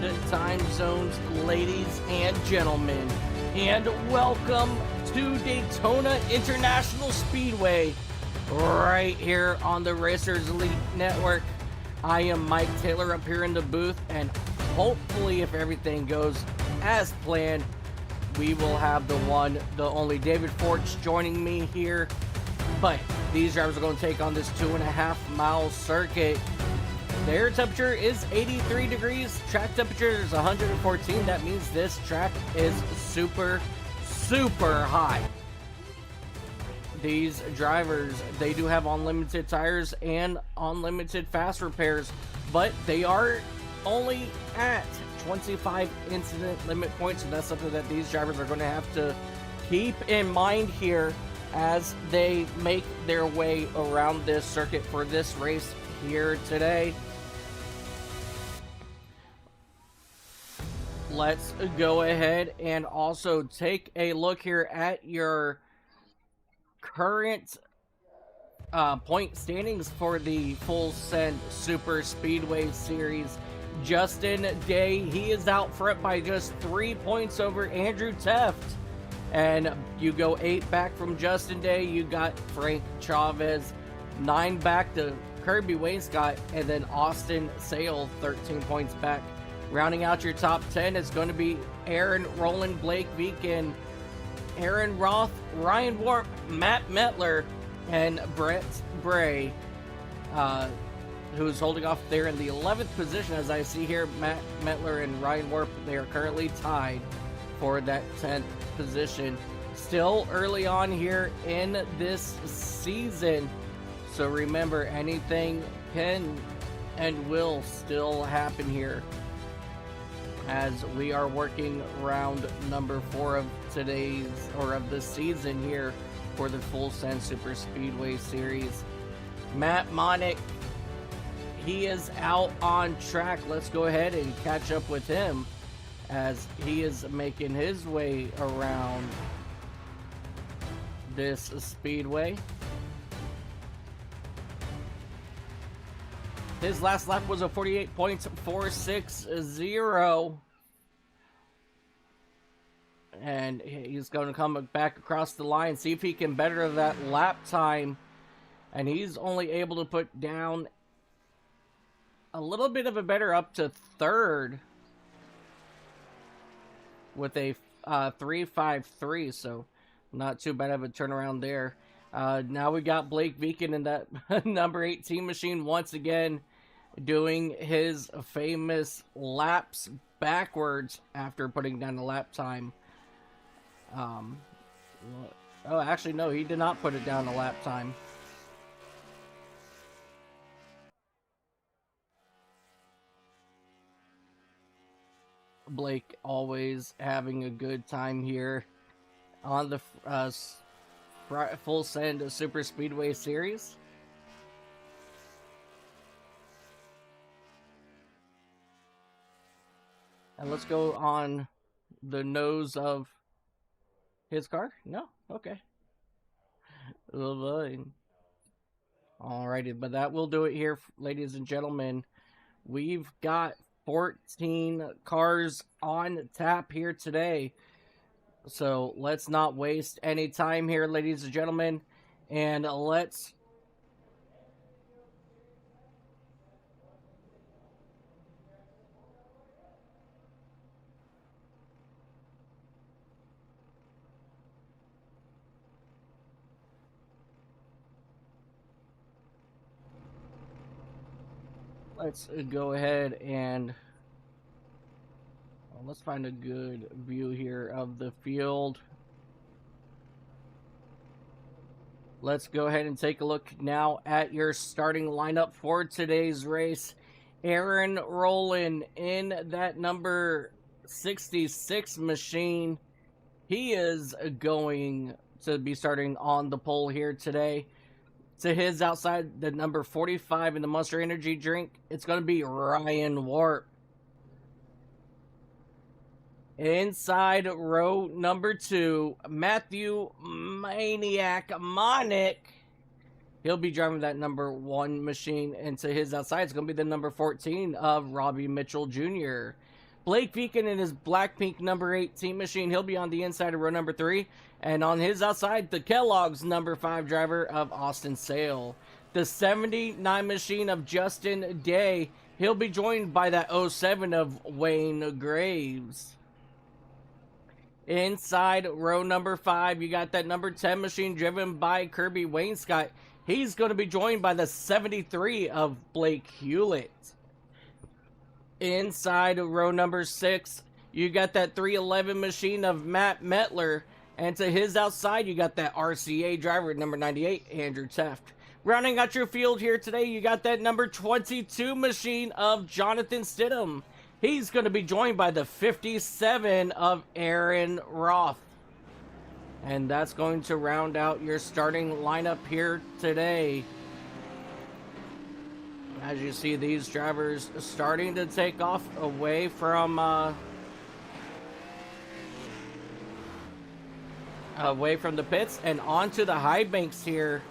good time zones, ladies and gentlemen, and welcome to Daytona International Speedway, right here on the Racers Elite Network. I am Mike Taylor up here in the booth, and hopefully, if everything goes as planned, we will have the one, the only David Forch joining me here. But these drivers are going to take on this 2.5-mile circuit. The air temperature is 83 degrees. Track temperature is 114. That means this track is super, super high. These drivers, they do have unlimited tires and unlimited fast repairs, but they are only at 25 incident limit points, and that's something that these drivers are going to have to keep in mind here as they make their way around this circuit for this race here today. Let's go ahead and also take a look here at your current point standings for the Full Send Super Speedway Series. Justin Day, he is out front by just 3 points over Andrew Teft. And you go 8 back from Justin Day, you got Frank Chavez. 9 back to Kirby Wainscott, and then Austin Sale 13 points back. Rounding out your top 10 is going to be Aaron Rowland, Blake Beacon, Aaron Roth, Ryan Warp, Matt Metler, and Brett Bray, who's holding off there in the 11th position. As I see here, Matt Metler and Ryan Warp, they are currently tied for that 10th position. Still early on here in this season, so remember, anything can and will still happen here as we are working round number 4 of today's, or of the season here for the Full Send Super Speedway Series. Matt Monick, he is out on track. Let's go ahead and catch up with him as he is making his way around this speedway. His last lap was a 48.460. And he's going to come back across the line, see if he can better that lap time. And he's only able to put down a little bit of a better up to third with a 3.53, so not too bad of a turnaround there. Now we got Blake Beacon in that number 18 machine once again, doing his famous laps backwards after putting down the lap time. Oh, actually, no, he did not put it down the lap time. Blake always having a good time here on the Full Send Super Speedway Series. And let's go on the nose of his car. No? Okay. Alrighty, but that will do it here, ladies and gentlemen. We've got 14 cars on tap here today. So let's not waste any time here, ladies and gentlemen. And let's go ahead and let's find a good view here of the field. Let's go ahead and take a look now at your starting lineup for today's race. Aaron Rowland in that number 66 machine. He is going to be starting on the pole here today. To his outside, the number 45 in the Monster Energy drink, it's going to be Ryan Warp. Inside row number 2, Matthew Maniac Monick. He'll be driving that number 1 machine. And to his outside, it's going to be the number 14 of Robbie Mitchell Jr. Blake Beacon in his black-pink number 18 machine. He'll be on the inside of row number 3. And on his outside, the Kellogg's number 5 driver of Austin Sale. The 79 machine of Justin Day. He'll be joined by that 07 of Wayne Graves. Inside row number 5, you got that number 10 machine driven by Kirby Wainscott. He's going to be joined by the 73 of Blake Hewlett. Inside row number 6, you got that 311 machine of Matt Metler. And to his outside, you got that RCA driver at number 98, Andrew Teft. Rounding out your field here today, you got that number 22 machine of Jonathan Stidham. He's going to be joined by the 57 of Aaron Roth. And that's going to round out your starting lineup here today. As you see these drivers starting to take off away from the pits and onto the high banks here.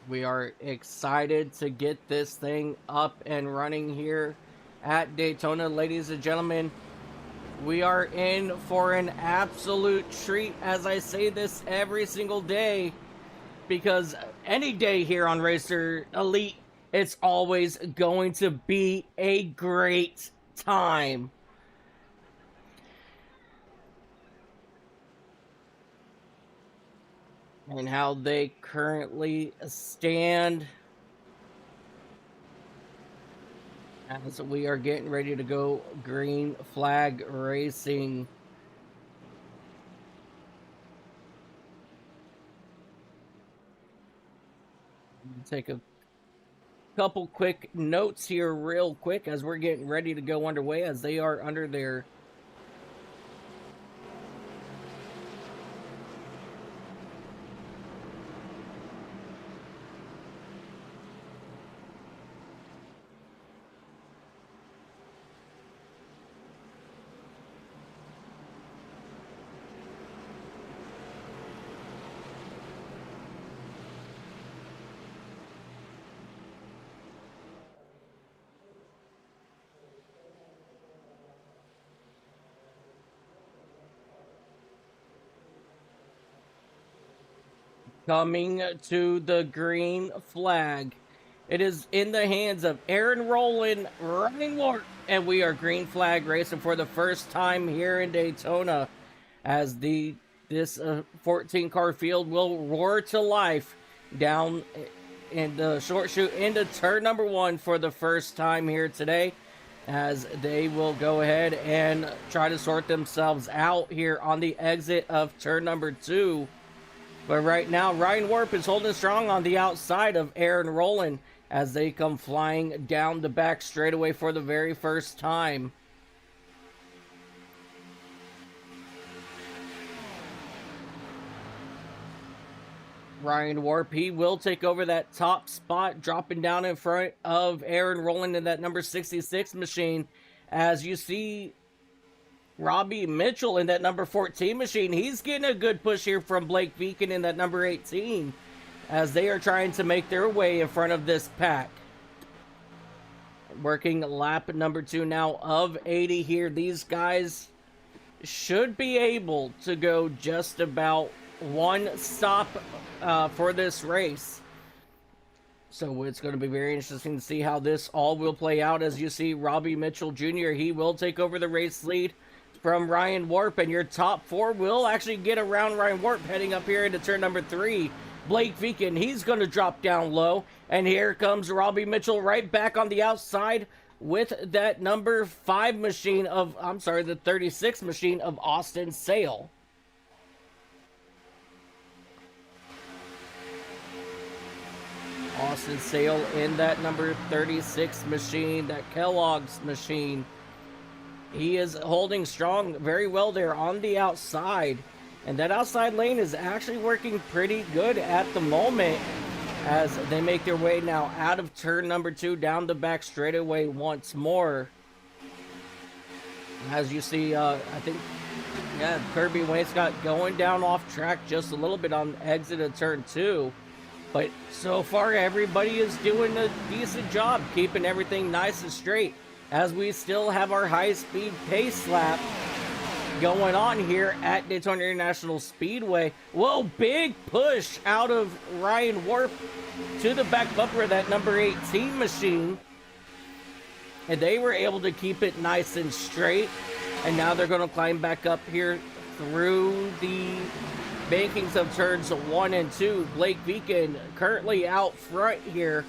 We are excited to get this thing up and running here at Daytona, ladies and gentlemen. We are in for an absolute treat, as I say this every single day, because any day here on Racer Elite, it's always going to be a great time. And how they currently stand as we are getting ready to go green flag racing. Take a couple quick notes here real quick as we're getting ready to go underway, as they are under their coming to the green flag. It is in the hands of Aaron Rowland, Ryan Ward, and we are green flag racing for the first time here in Daytona, as this 14 car field will roar to life down in the short chute into turn number 1 for the first time here today, as they will go ahead and try to sort themselves out here on the exit of turn number 2. But right now, Ryan Warp is holding strong on the outside of Aaron Rowland as they come flying down the back straightaway for the very first time. Ryan Warp, he will take over that top spot, dropping down in front of Aaron Rowland in that number 66 machine. As you see Robbie Mitchell in that number 14 machine, he's getting a good push here from Blake Beacon in that number 18, as they are trying to make their way in front of this pack. Working lap number 2 now of 80 here. These guys should be able to go just about one stop for this race. So it's going to be very interesting to see how this all will play out. As you see Robbie Mitchell Jr., he will take over the race lead from Ryan Warp, and your top 4 will actually get around Ryan Warp heading up here into turn number 3. Blake Beacon, he's going to drop down low, and here comes Robbie Mitchell right back on the outside with that number 5 machine of, the 36 machine of Austin Sale. Austin Sale in that number 36 machine, that Kellogg's machine. He is holding strong very well there on the outside. And that outside lane is actually working pretty good at the moment, as they make their way now out of turn number 2 down the back straightaway once more. As you see, I think, Kirby Wainscott going down off track just a little bit on exit of turn 2. But so far, everybody is doing a decent job keeping everything nice and straight, as we still have our high-speed pace lap going on here at Daytona International Speedway. Whoa, big push out of Ryan Warp to the back bumper of that number 18 machine. And they were able to keep it nice and straight. And now they're going to climb back up here through the bankings of turns 1 and 2. Blake Beacon currently out front here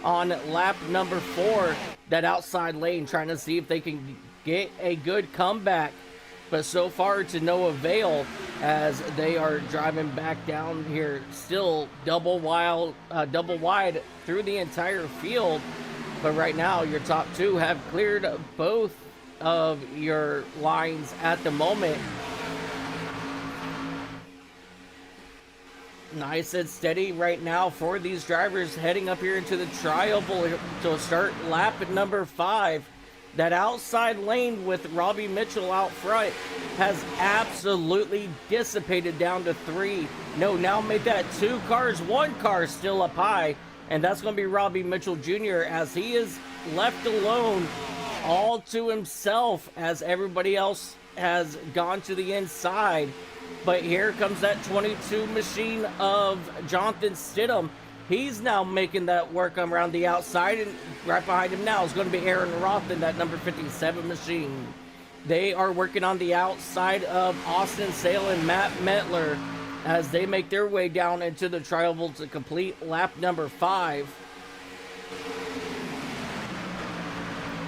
on lap number 4. That outside lane, trying to see if they can get a good comeback. But so far to no avail, as they are driving back down here, still double wide through the entire field. But right now, your top two have cleared both of your lines at the moment. Nice and steady right now for these drivers heading up here into the tri-oval to start lap number 5. That outside lane with Robbie Mitchell out front has absolutely dissipated down to 3. No, now make that 2 cars, 1 car still up high. And that's going to be Robbie Mitchell Jr. as he is left alone all to himself as everybody else has gone to the inside. But here comes that 22 machine of Jonathan Stidham. He's now making that work around the outside, and right behind him now is going to be Aaron Roth in that number 57 machine. They are working on the outside of Austin Sale and Matt Metler as they make their way down into the tri-oval to complete lap number 5.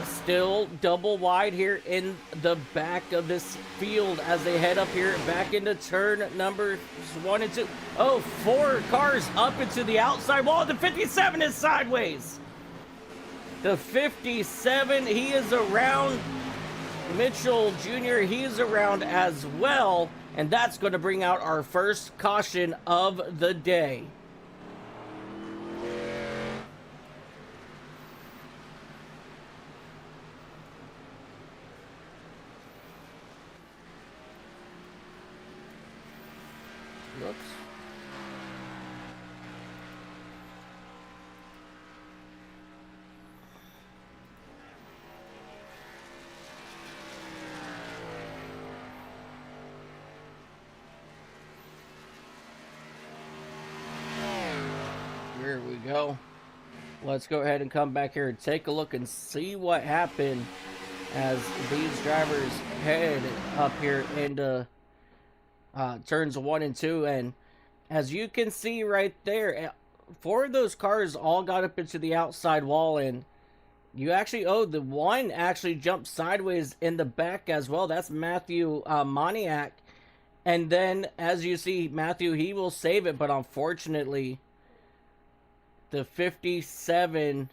Still double wide here in the back of this field as they head up here back into turn number 1 and 2. Oh, 4 cars up into the outside wall. The 57 is sideways. The 57, he is around. Mitchell Jr., he is around as well. And that's going to bring out our first caution of the day. Whoops. Here we go. Let's go ahead and come back here and take a look and see what happened as these drivers head up here into turns 1 and 2. And as you can see right there, 4 of those cars all got up into the outside wall, and you actually, the one actually jumped sideways in the back as well. That's Matthew Moniak. And then as you see, Matthew, he will save it, but unfortunately the 57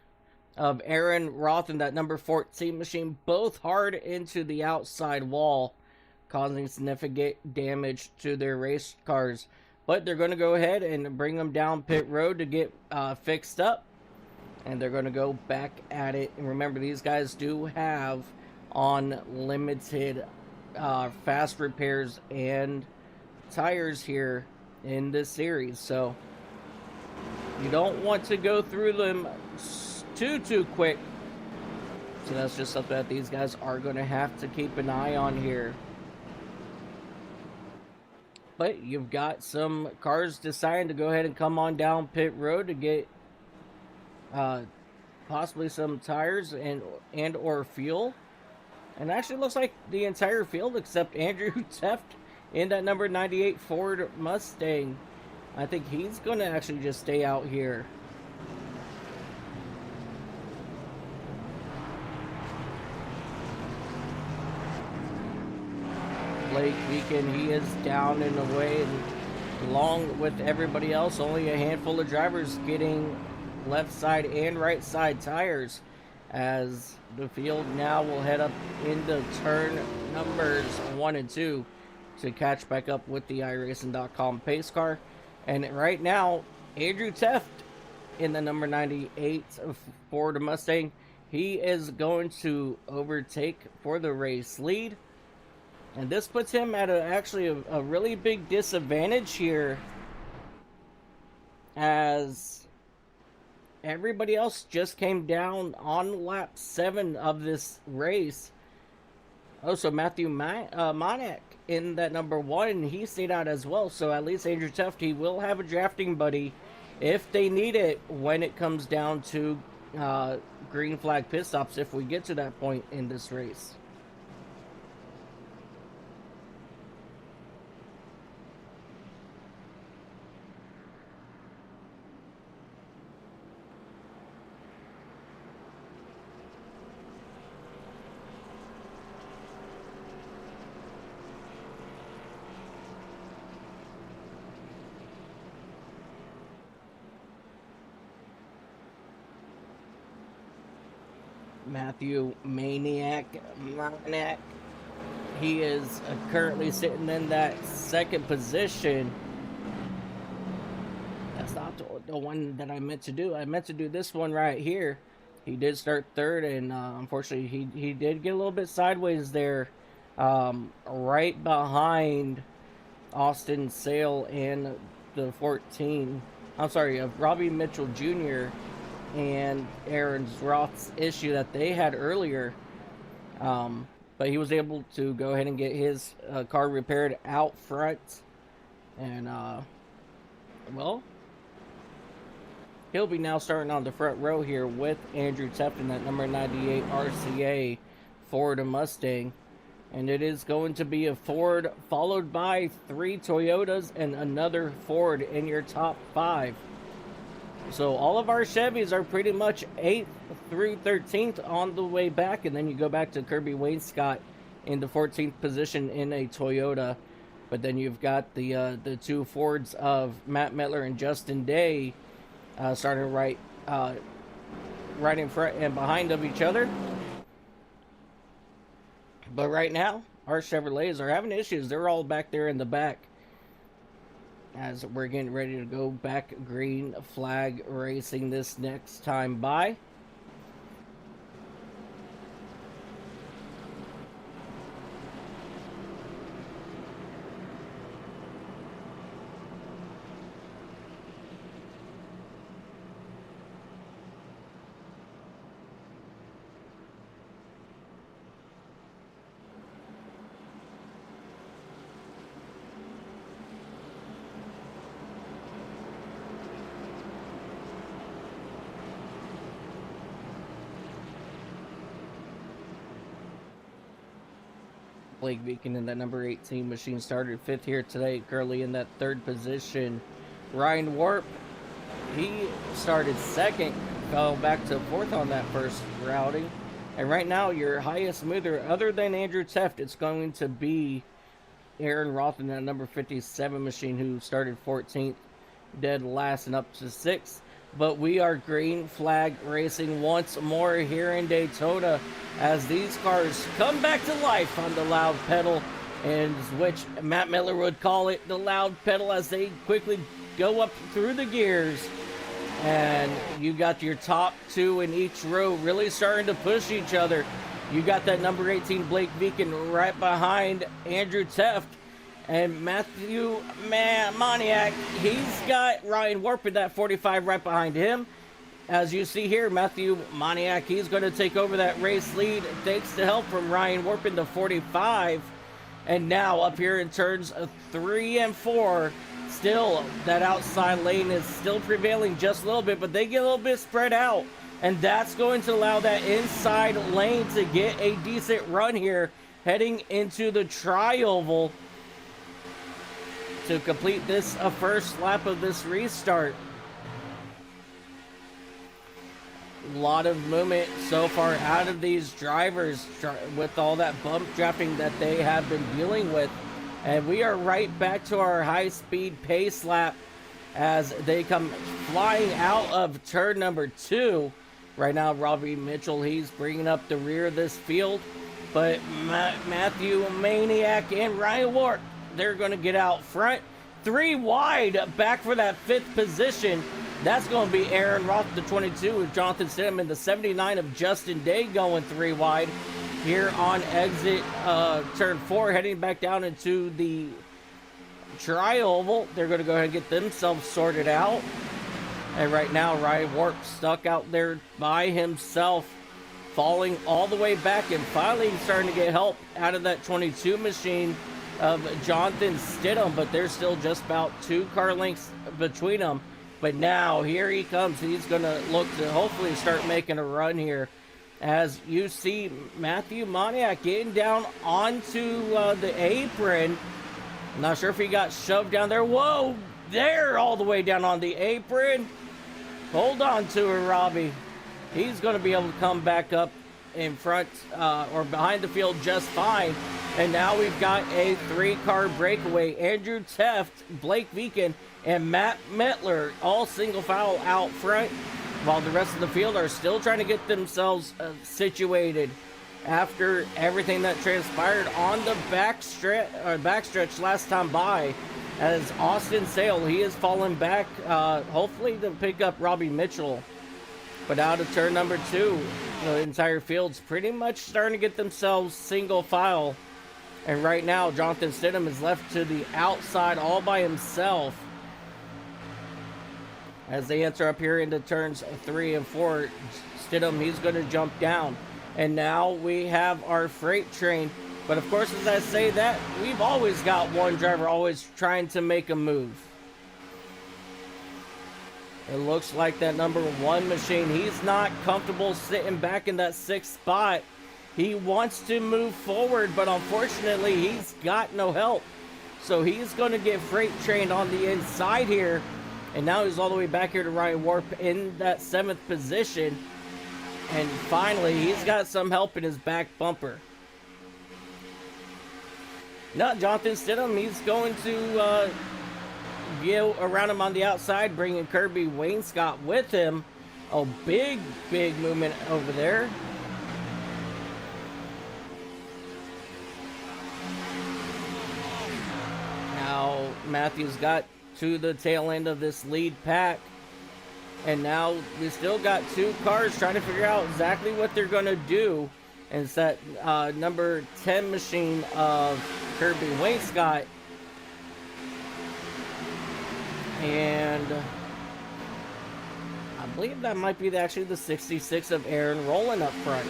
of Aaron Roth and that number 14 machine both hard into the outside wall, causing significant damage to their race cars. But they're going to go ahead and bring them down pit road to get fixed up. And they're going to go back at it. And remember, these guys do have unlimited fast repairs and tires here in this series. So you don't want to go through them too quick. So that's just something that these guys are going to have to keep an eye on here. But you've got some cars deciding to go ahead and come on down pit road to get possibly some tires and or fuel. And actually looks like the entire field except Andrew Teft in that number 98 Ford Mustang. I think he's going to actually just stay out here. Blake Beacon, he is down and away, and along with everybody else, only a handful of drivers getting left side and right side tires, as the field now will head up into turn numbers 1 and 2 to catch back up with the iRacing.com pace car. And right now, Andrew Teft in the number 98 Ford Mustang, he is going to overtake for the race lead. And this puts him at actually a really big disadvantage here, as everybody else just came down on lap 7 of this race. Oh, so Matthew Monac in that number 1, he stayed out as well. So at least Andrew Tuft, he will have a drafting buddy if they need it when it comes down to green flag pit stops, if we get to that point in this race. Matthew Maniac, he is currently sitting in that second position. That's not the one that I meant to do. I meant to do this one right here. He did start third, and unfortunately he did get a little bit sideways there, right behind Austin Sale and the 14. I'm sorry, Robbie Mitchell Jr. and Aaron Roth's issue that they had earlier. But he was able to go ahead and get his car repaired out front. And, well, he'll be now starting on the front row here with Andrew Tefton, that number 98 RCA Ford Mustang. And it is going to be a Ford followed by 3 Toyotas and another Ford in your top 5. So all of our Chevys are pretty much 8th through 13th on the way back. And then you go back to Kirby Wainscott in the 14th position in a Toyota. But then you've got the 2 Fords of Matt Mettler and Justin Day starting right in front and behind of each other. But right now, our Chevrolets are having issues. They're all back there in the back as we're getting ready to go back green flag racing this next time by. Blake Beacon in that number 18 machine started 5th here today, currently in that 3rd position. Ryan Warp, he started 2nd, fell back to 4th on that first routing. And right now, your highest mover, other than Andrew Teft, it's going to be Aaron Roth in that number 57 machine, who started 14th, dead last and up to 6th. But we are green flag racing once more here in Daytona as these cars come back to life on the loud pedal, and which Matt Miller would call it the loud pedal, as they quickly go up through the gears. And you got your top 2 in each row really starting to push each other. You got that number 18 Blake Beacon right behind Andrew Teft. And Matthew Maniac, he's got Ryan Warp in that 45 right behind him. As you see here, Matthew Maniac, he's going to take over that race lead thanks to help from Ryan Warp in the 45. And now up here in turns 3 and 4, still that outside lane is still prevailing just a little bit, but they get a little bit spread out. And that's going to allow that inside lane to get a decent run here heading into the tri-oval to complete this first lap of this restart. A lot of movement so far out of these drivers with all that bump drafting that they have been dealing with. And we are right back to our high-speed pace lap as they come flying out of turn number 2. Right now, Robbie Mitchell, he's bringing up the rear of this field. But Matthew Maniac and Ryan Ward, they're going to get out front. 3 wide back for that 5th position. That's going to be Aaron Roth, the 22, with Jonathan Stidham, the 79 of Justin Day going 3 wide here on exit turn 4, heading back down into the tri-oval. They're going to go ahead and get themselves sorted out. And right now, Ryan Warp stuck out there by himself, falling all the way back, and finally starting to get help out of that 22 machine of Jonathan Stidham, but there's still just about 2 car lengths between them. But now, here he comes. He's going to look to hopefully start making a run here. As you see Matthew Moniak getting down onto the apron. I'm not sure if he got shoved down there. Whoa, there, all the way down on the apron. Hold on to her, Robbie. He's going to be able to come back up in front or behind the field just fine. And now we've got a 3-car breakaway. Andrew Teft, Blake Beacon, and Matt Mettler all single file out front, while the rest of the field are still trying to get themselves situated after everything that transpired on the backstretch last time by. As Austin Sale, he has fallen back, hopefully to pick up Robbie Mitchell. But out of turn number 2, the entire field's pretty much starting to get themselves single file. And right now, Jonathan Stidham is left to the outside all by himself. As they enter up here into turns 3 and 4, Stidham, he's going to jump down. And now we have our freight train. But of course, as I say that, we've always got one driver always trying to make a move. It looks like that number 1 machine, he's not comfortable sitting back in that 6th spot. He wants to move forward, but unfortunately, he's got no help. So he's going to get freight trained on the inside here. And now he's all the way back here to Ryan Warp in that 7th position. And finally, he's got some help in his back bumper. Now, Jonathan Stidham, he's going to go around him on the outside, bringing Kirby Wainscott with him. Oh, big movement over there. Now, Matthews got to the tail end of this lead pack. And now we still got 2 cars trying to figure out exactly what they're going to do. And it's that number 10 machine of Kirby Wainscott. And I believe that might be actually the 66 of Aaron Rowland up front.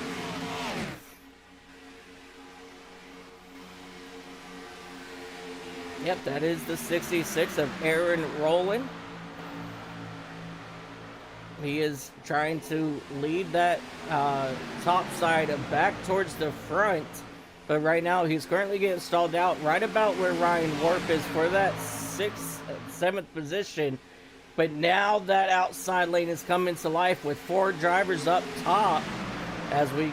Yep, that is the 66 of Aaron Rowland. He is trying to lead that top side back towards the front. But right now, he's currently getting stalled out right about where Ryan Warp is for that 6th, 7th position. But now that outside lane is coming to life with 4 drivers up top as we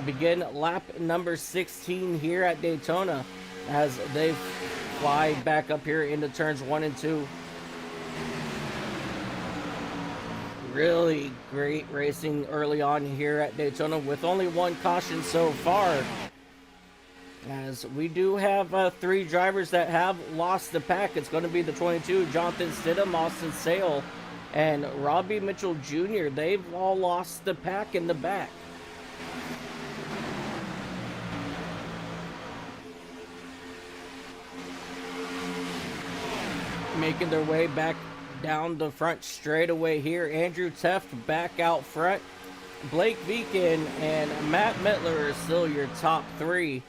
begin lap number 16 here at Daytona, as they fly back up here into turns 1 and 2. Really great racing early on here at Daytona with only 1 caution so far. As we do have 3 drivers that have lost the pack. It's going to be the 22, Jonathan Stidham, Austin Sale, and Robbie Mitchell Jr. They've all lost the pack in the back. Making their way back down the front straightaway here. Andrew Teft back out front. Blake Beacon and Matt Mettler are still your top 3.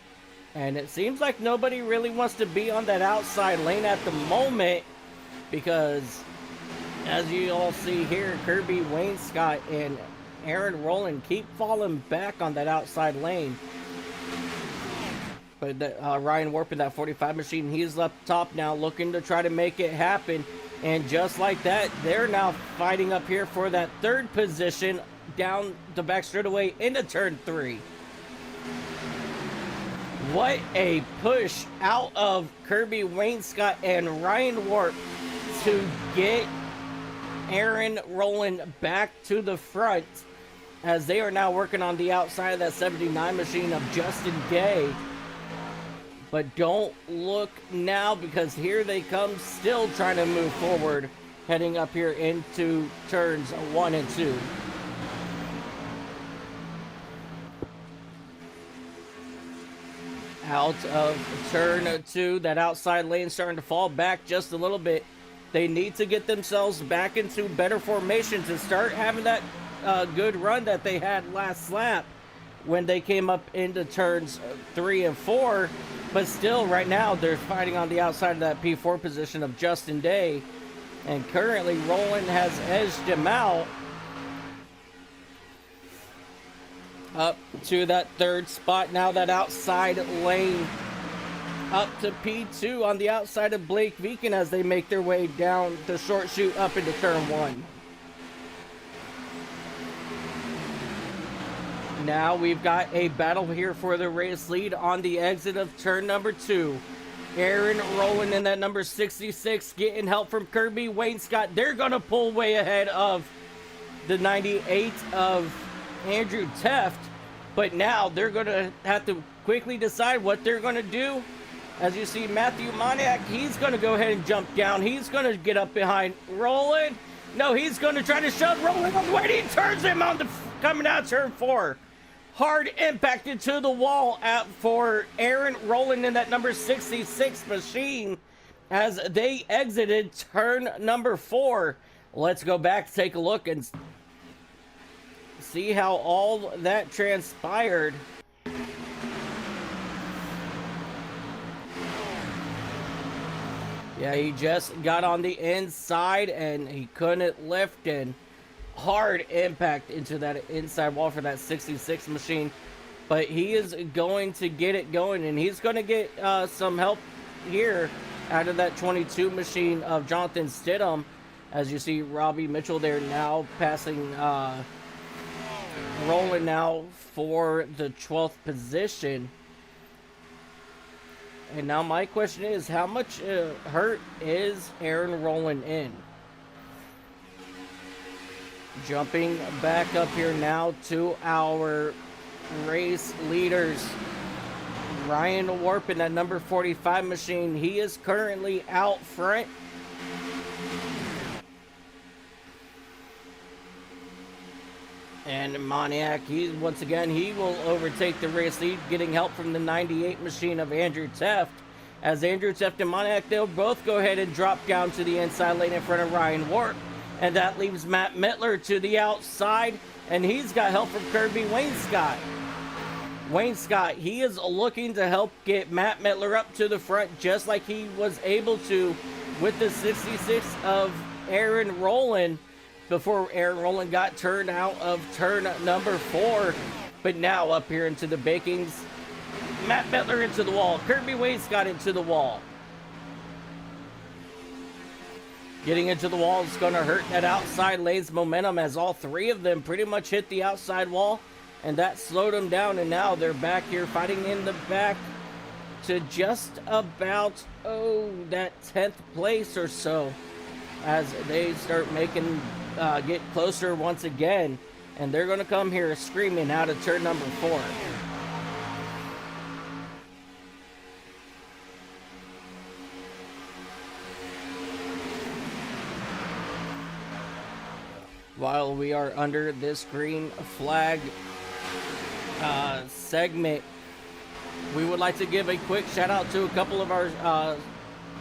And it seems like nobody really wants to be on that outside lane at the moment, because as you all see here, Kirby Wainscott and Aaron Rowland keep falling back on that outside lane. But Ryan Warp in that 45 machine, he's up top now looking to try to make it happen. And just like that, they're now fighting up here for that 3rd position down the back straightaway into turn 3. What a push out of Kirby Wainscott and Ryan Warp to get Aaron Rowland back to the front, as they are now working on the outside of that 79 machine of Justin Gay. But don't look now, because here they come, still trying to move forward, heading up here into turns 1 and 2. Out of turn 2, that outside lane starting to fall back just a little bit. They need to get themselves back into better formation to start having that good run that they had last lap when they came up into turns 3 and 4. But still, right now, they're fighting on the outside of that P4 position of Justin Day. And currently, Roland has edged him out up to that 3rd spot. Now that outside lane up to P2 on the outside of Blake Beacon as they make their way down the short chute up into turn 1. Now we've got a battle here for the race lead on the exit of turn number 2. Aaron Rowland in that number 66 getting help from Kirby Wayne Scott. They're going to pull way ahead of the 98 of Andrew Teft. But now they're going to have to quickly decide what they're going to do. As you see, Matthew Moniak, he's going to go ahead and jump down. He's going to get up behind Rowland. No, he's going to try to shove Rowland on the way. He turns him on the coming out turn 4. Hard impacted to the wall for Aaron Rowland in that number 66 machine as they exited turn number 4. Let's go back, take a look, and see how all that transpired. Yeah, he just got on the inside and he couldn't lift, and hard impact into that inside wall for that 66 machine. But he is going to get it going, and he's going to get some help here out of that 22 machine of Jonathan Stidham. As you see, Robbie Mitchell there now passing Rowland now for the 12th position. And now my question is, how much hurt is Aaron Rowland in? Jumping back up here now to our race leaders. Ryan Warp in that number 45 machine. He is currently out front. And Moniak, once again, he will overtake the race lead, getting help from the 98 machine of Andrew Teft. As Andrew Teft and Moniak, they'll both go ahead and drop down to the inside lane in front of Ryan Warp. And that leaves Matt Mittler to the outside, and he's got help from Kirby Wayne Scott. Wayne Scott, he is looking to help get Matt Mittler up to the front, just like he was able to with the 66 of Aaron Rowland before Aaron Rowland got turned out of turn number 4. But now up here into the bakings, Matt Mittler into the wall, Kirby Wayne Scott into the wall. Getting into the wall is going to hurt that outside lane's momentum, as all 3 of them pretty much hit the outside wall, and that slowed them down. And now they're back here fighting in the back to just about, that 10th place or so, as they start making, get closer once again. And they're going to come here screaming out of turn number 4. While we are under this green flag segment, we would like to give a quick shout out to a couple of our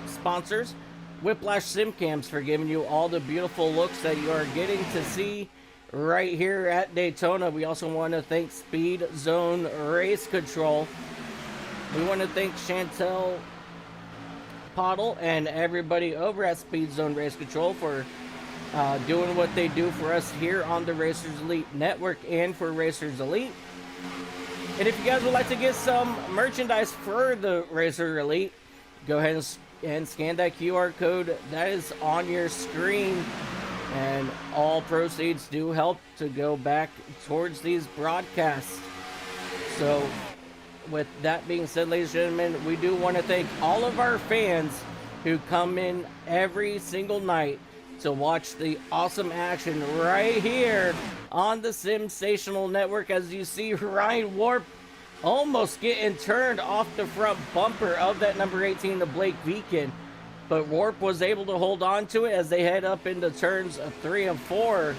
sponsors. Whiplash Simcams, for giving you all the beautiful looks that you are getting to see right here at Daytona. We also want to thank Speed Zone Race Control. We want to thank Chantel Pottle and everybody over at Speed Zone Race Control for doing what they do for us here on the Racers Elite Network and for Racers Elite. And if you guys would like to get some merchandise for the Racer Elite, go ahead and scan that QR code that is on your screen. And all proceeds do help to go back towards these broadcasts. So with that being said, ladies and gentlemen, we do want to thank all of our fans who come in every single night to watch the awesome action right here on the Sensational Network. As you see, Ryan Warp almost getting turned off the front bumper of that number 18 to Blake Beacon, but Warp was able to hold on to it as they head up into turns 3 and 4.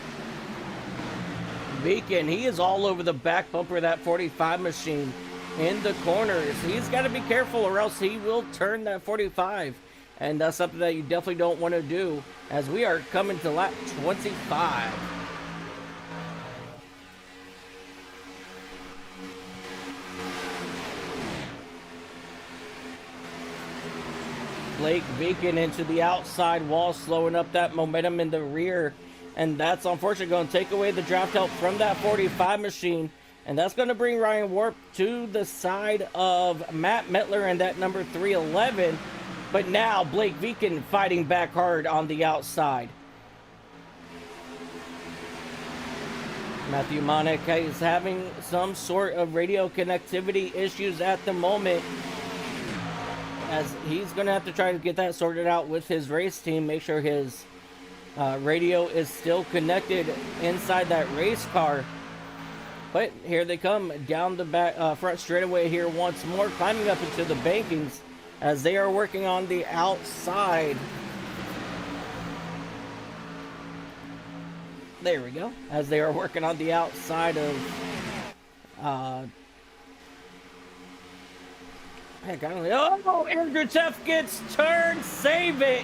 Beacon, he is all over the back bumper of that 45 machine in the corners. He's got to be careful or else he will turn that 45. and that's something that you definitely don't want to do, as we are coming to lap 25. Blake Beacon into the outside wall, slowing up that momentum in the rear, and that's unfortunately going to take away the draft help from that 45 machine, and that's going to bring Ryan Warp to the side of Matt Mettler and that number 311. But now Blake Beacon fighting back hard on the outside. Matthew Monik is having some sort of radio connectivity issues at the moment, as he's going to have to try to get that sorted out with his race team, make sure his radio is still connected inside that race car. But here they come down the back front straightaway here once more, climbing up into the bankings as they are working on the outside. There we go. As they are working on the outside of oh, Andrew Teff gets turned. Save it.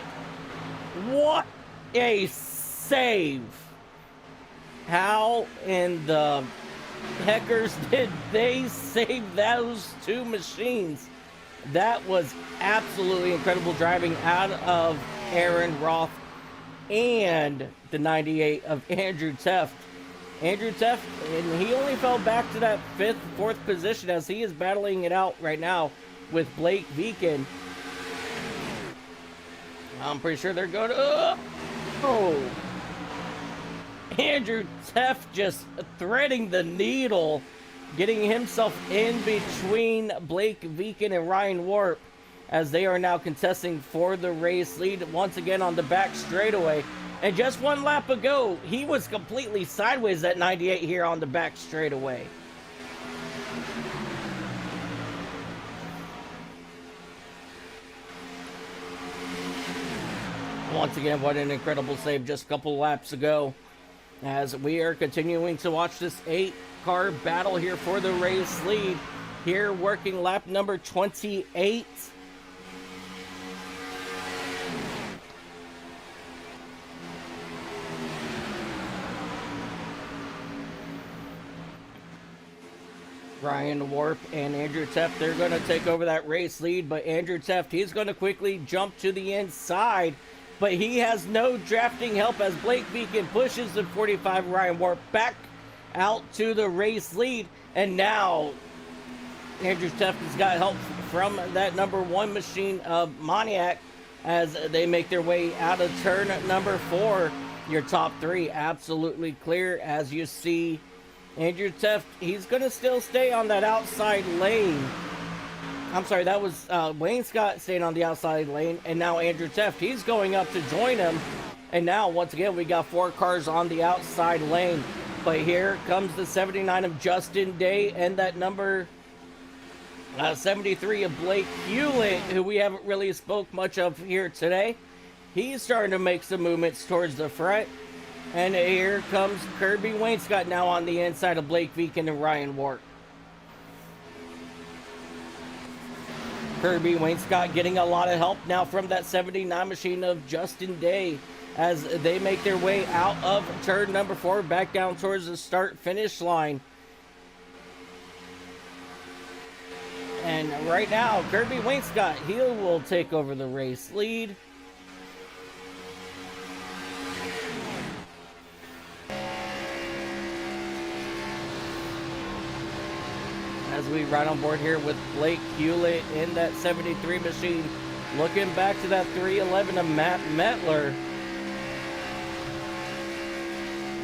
What a save. How in the heckers did they save those two machines? That was absolutely incredible driving out of Aaron Roth and the 98 of Andrew Teff. Andrew Teff, and he only fell back to that fourth position, as he is battling it out right now with Blake Beacon. I'm pretty sure they're going to... Oh! Andrew Teff just threading the needle, getting himself in between Blake Beacon and Ryan Warp, as they are now contesting for the race lead once again on the back straightaway. And just one lap ago, he was completely sideways at 98 here on the back straightaway. Once again, what an incredible save just a couple laps ago, as we are continuing to watch this 8-car battle here for the race lead. Here working lap number 28. Ryan Warp and Andrew Teff, they're going to take over that race lead, but Andrew Teff, he's going to quickly jump to the inside, but he has no drafting help as Blake Beacon pushes the 45 Ryan Warp back out to the race lead, and now Andrew Teff has got help from that number 1 machine of Moniak as they make their way out of turn number 4. Your top 3 absolutely clear, as you see Andrew Teff, he's going to still stay on that outside lane. I'm sorry, that was Wayne Scott staying on the outside lane, and now Andrew Teff, he's going up to join him. And now, once again, we got 4 cars on the outside lane. But here comes the 79 of Justin Day and that number 73 of Blake Hewlett, who we haven't really spoke much of here today. He's starting to make some movements towards the front. And here comes Kirby Wainscott now on the inside of Blake Beacon and Ryan Warp. Kirby Wainscott getting a lot of help now from that 79 machine of Justin Day as they make their way out of turn number 4 back down towards the start-finish line. And right now, Kirby Wainscott, he will take over the race lead. As we ride on board here with Blake Hewlett in that 73 machine, looking back to that 311 of Matt Mettler.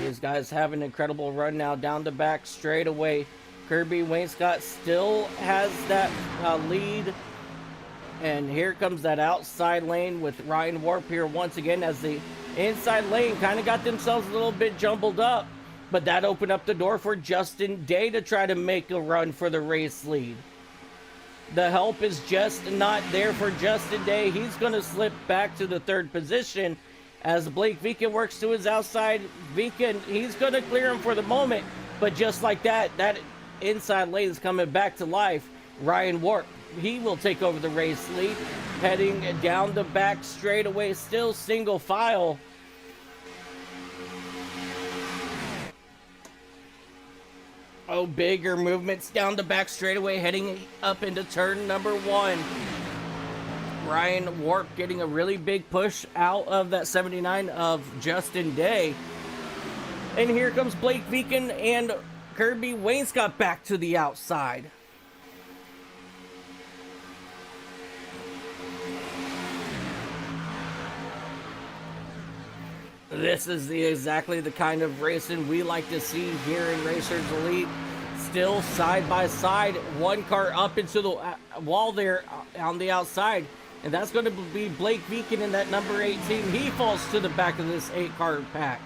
These guys have an incredible run now down the back straightaway. Kirby Wainscott still has that lead. And here comes that outside lane with Ryan Warp here once again, as the inside lane kind of got themselves a little bit jumbled up. But that opened up the door for Justin Day to try to make a run for the race lead. The help is just not there for Justin Day. He's going to slip back to the 3rd position as Blake Beacon works to his outside. Beacon, he's going to clear him for the moment. But just like that, that inside lane is coming back to life. Ryan Warp he will take over the race lead, heading down the back straightaway, still single file. Oh, bigger movements down the back straightaway, heading up into turn number 1. Ryan Warp getting a really big push out of that 79 of Justin Day. And here comes Blake Beacon and Kirby Wainscott back to the outside. This is exactly the kind of racing we like to see here in Racers Elite. Still side by side, one car up into the wall there on the outside. And that's going to be Blake Beacon in that number 18. He falls to the back of this 8-car pack.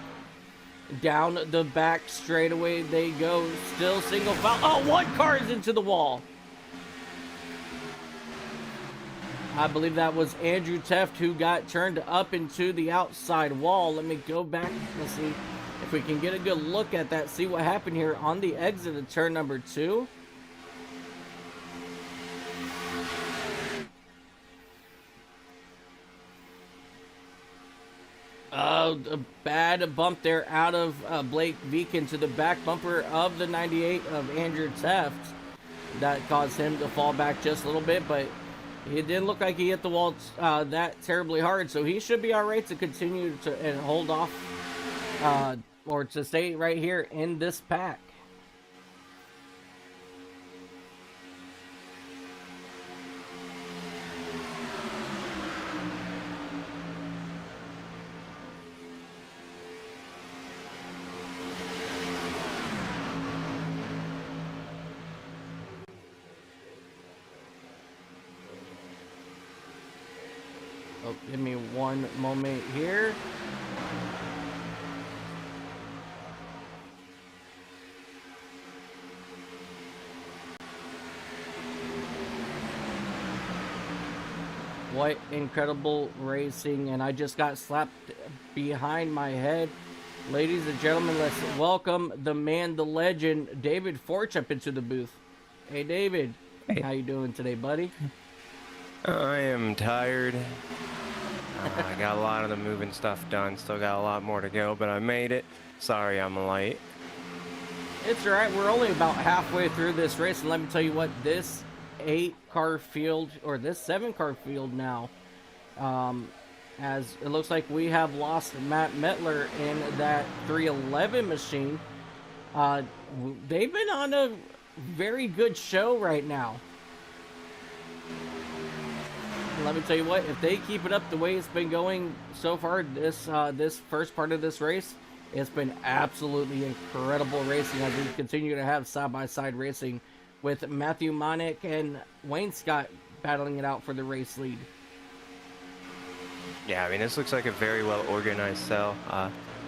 Down the back straightaway they go. Still single file. Oh, one car is into the wall. I believe that was Andrew Teft who got turned up into the outside wall. Let me go back and see if we can get a good look at that. See what happened here on the exit of turn number 2. A bad bump there out of Blake Beacon to the back bumper of the 98 of Andrew Teft. That caused him to fall back just a little bit, but it didn't look like he hit the wall that terribly hard, so he should be all right to continue to and hold off or to stay right here in this pack. Oh, give me one moment here. What incredible racing, and I just got slapped behind my head. Ladies and gentlemen, let's welcome the man, the legend, David Forchup into the booth. Hey, David. Hey. How you doing today, buddy? I am tired. I got a lot of the moving stuff done. Still got a lot more to go, but I made it. Sorry I'm late. It's all right. We're only about halfway through this race, and let me tell you what, this 8-car field, or this 7-car field now, as it looks like we have lost Matt Metler in that 311 machine. They've been on a very good show right now. Let me tell you what, if they keep it up the way it's been going so far, this first part of this race, it's been absolutely incredible racing as we continue to have side-by-side racing with Matthew Monick and Wayne Scott battling it out for the race lead. Yeah, I mean, this looks like a very well-organized cell.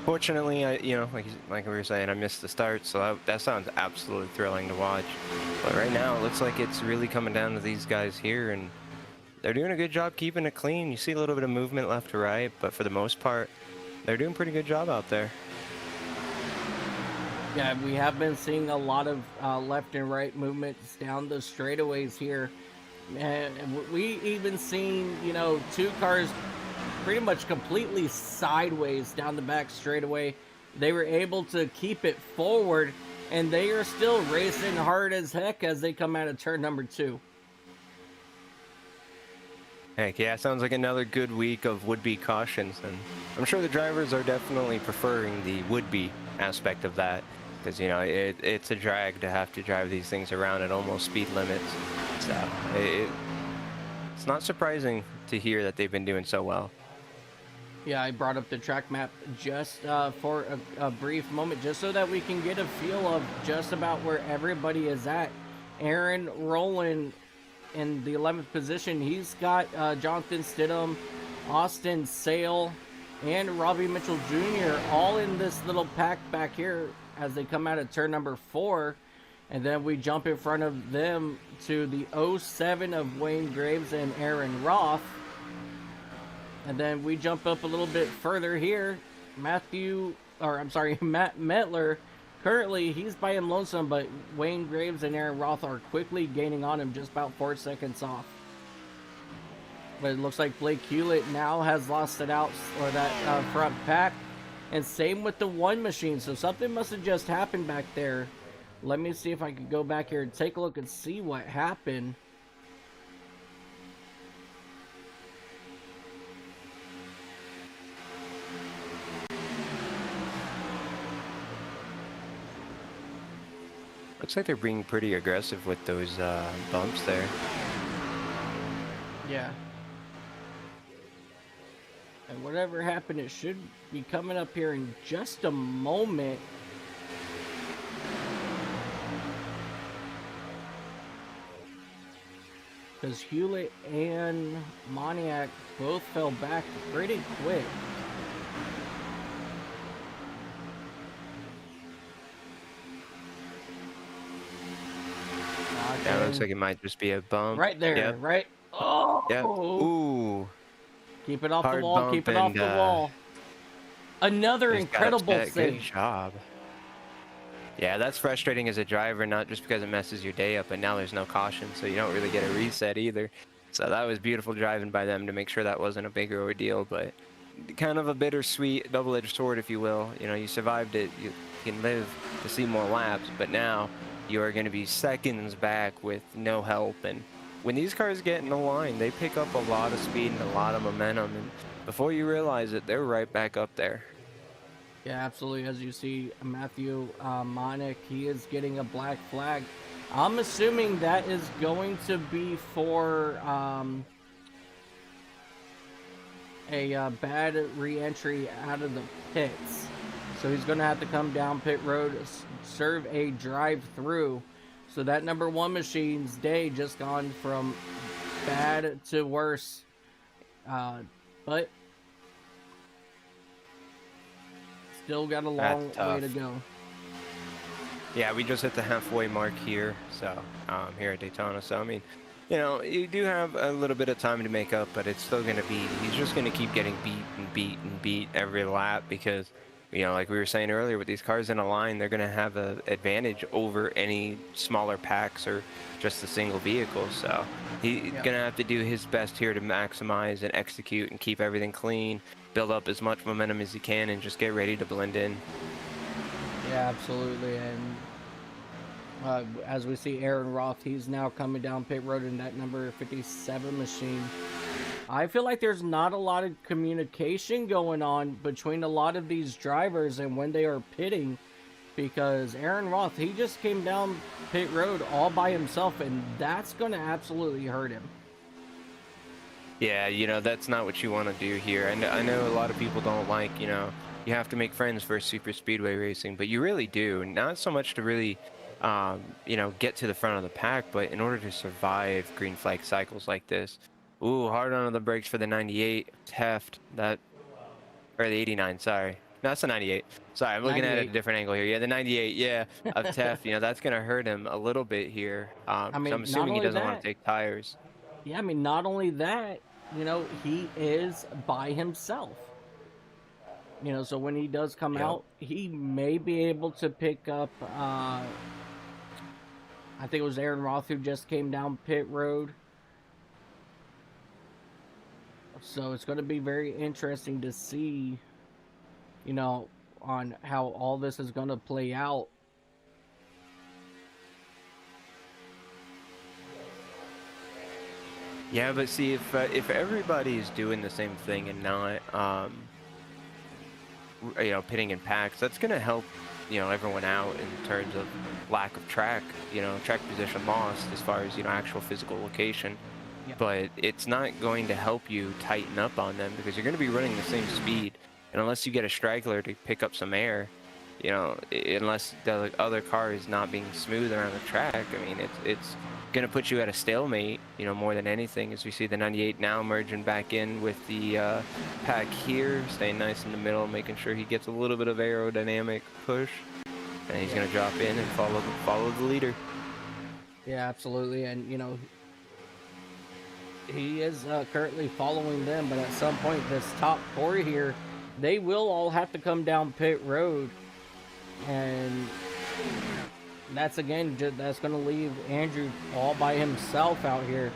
Fortunately, like we were saying, I missed the start, so that sounds absolutely thrilling to watch. But right now, it looks like it's really coming down to these guys here, and they're doing a good job keeping it clean. You see a little bit of movement left to right, but for the most part, they're doing a pretty good job out there. Yeah, we have been seeing a lot of left and right movements down the straightaways here. And we even seen, 2 cars pretty much completely sideways down the back straightaway. They were able to keep it forward, and they are still racing hard as heck as they come out of turn number 2. Heck yeah, sounds like another good week of would-be cautions, and I'm sure the drivers are definitely preferring the would-be aspect of that, because it's a drag to have to drive these things around at almost speed limits. So it's not surprising to hear that they've been doing so well. Yeah, I brought up the track map just for a brief moment, just so that we can get a feel of just about where everybody is at. Aaron Rowland in the 11th position. He's got Jonathan Stidham, Austin Sale, and Robbie Mitchell Jr. all in this little pack back here as they come out of turn number 4. And then we jump in front of them to the 07 of Wayne Graves and Aaron Roth. And then we jump up a little bit further here. Matt Metler Currently, he's by him lonesome, but Wayne Graves and Aaron Roth are quickly gaining on him, just about 4 seconds off. But it looks like Blake Hewlett now has lost it out, or that front pack. And same with the one machine. So something must have just happened back there. Let me see if I could go back here and take a look and see what happened. Looks like they're being pretty aggressive with those bumps there. Yeah. And whatever happened, it should be coming up here in just a moment. Because Hewlett and Moniak both fell back pretty quick. Yeah, it looks like it might just be a bump. Right there, yep. right? Oh! Yep. Ooh. Keep it off Hard the wall, keep it off the wall. Another incredible save. Good job. Yeah, that's frustrating as a driver, not just because it messes your day up, but now there's no caution, so you don't really get a reset either. So that was beautiful driving by them to make sure that wasn't a bigger ordeal, but kind of a bittersweet double-edged sword, if you will. You know, you survived it, you can live to see more laps, but now you are going to be seconds back with no help. And when these cars get in the line, they pick up a lot of speed and a lot of momentum, and before you realize it, they're right back up there. Yeah, absolutely. As you see, Matthew Moniak, he is getting a black flag. I'm assuming that is going to be for a bad re-entry out of the pits. So he's going to have to come down pit road, serve a drive-through. So that number one machine's day just gone from bad to worse. But still got a long way to go. Yeah, we just hit the halfway mark here, so here at Daytona. So I mean, you know, you do have a little bit of time to make up, but it's still going to be, he's just going to keep getting beat and beat and beat every lap because, you know, like we were saying earlier, with these cars in a line, they're going to have an advantage over any smaller packs or just a single vehicle. So he's going to have to do his best here to maximize and execute and keep everything clean, build up as much momentum as he can, and just get ready to blend in. Yeah, absolutely. And as we see Aaron Roth, he's now coming down pit road in that number 57 machine. I feel like there's not a lot of communication going on between a lot of these drivers and when they are pitting, because Aaron Roth, he just came down pit road all by himself, and that's going to absolutely hurt him. Yeah, you know, that's not what you want to do here. And I know a lot of people don't like, you know, you have to make friends for super speedway racing, but you really do. Not so much to really, you know, get to the front of the pack, but in order to survive green flag cycles like this. Ooh, hard on the brakes for the 98 Heft, that, or the 89, sorry. No, that's the 98. Sorry, I'm looking 98. At it at a different angle here. Yeah, the 98, yeah, of Tef. You know, that's going to hurt him a little bit here. I mean, so I'm assuming he doesn't want to take tires. Yeah, I mean, not only that, you know, he is by himself. You know, so when he does come out, he may be able to pick up, I think it was Aaron Roth who just came down pit road. So it's going to be very interesting to see, you know, on how all this is going to play out. Yeah, but see, if everybody is doing the same thing and not, you know, pitting in packs, that's going to help, you know, everyone out in terms of lack of track, you know, track position lost as far as, you know, actual physical location. Yeah. But it's not going to help you tighten up on them because you're going to be running the same speed. And unless you get a straggler to pick up some air, you know, unless the other car is not being smooth around the track, I mean, it's going to put you at a stalemate, you know, more than anything, as we see the 98 now merging back in with the pack here, staying nice in the middle, making sure he gets a little bit of aerodynamic push. And he's going to drop in and follow the leader. Yeah, absolutely. And, you know, he is currently following them, but at some point, this top four here, they will all have to come down pit road. And That's again, that's going to leave Andrew all by himself out here.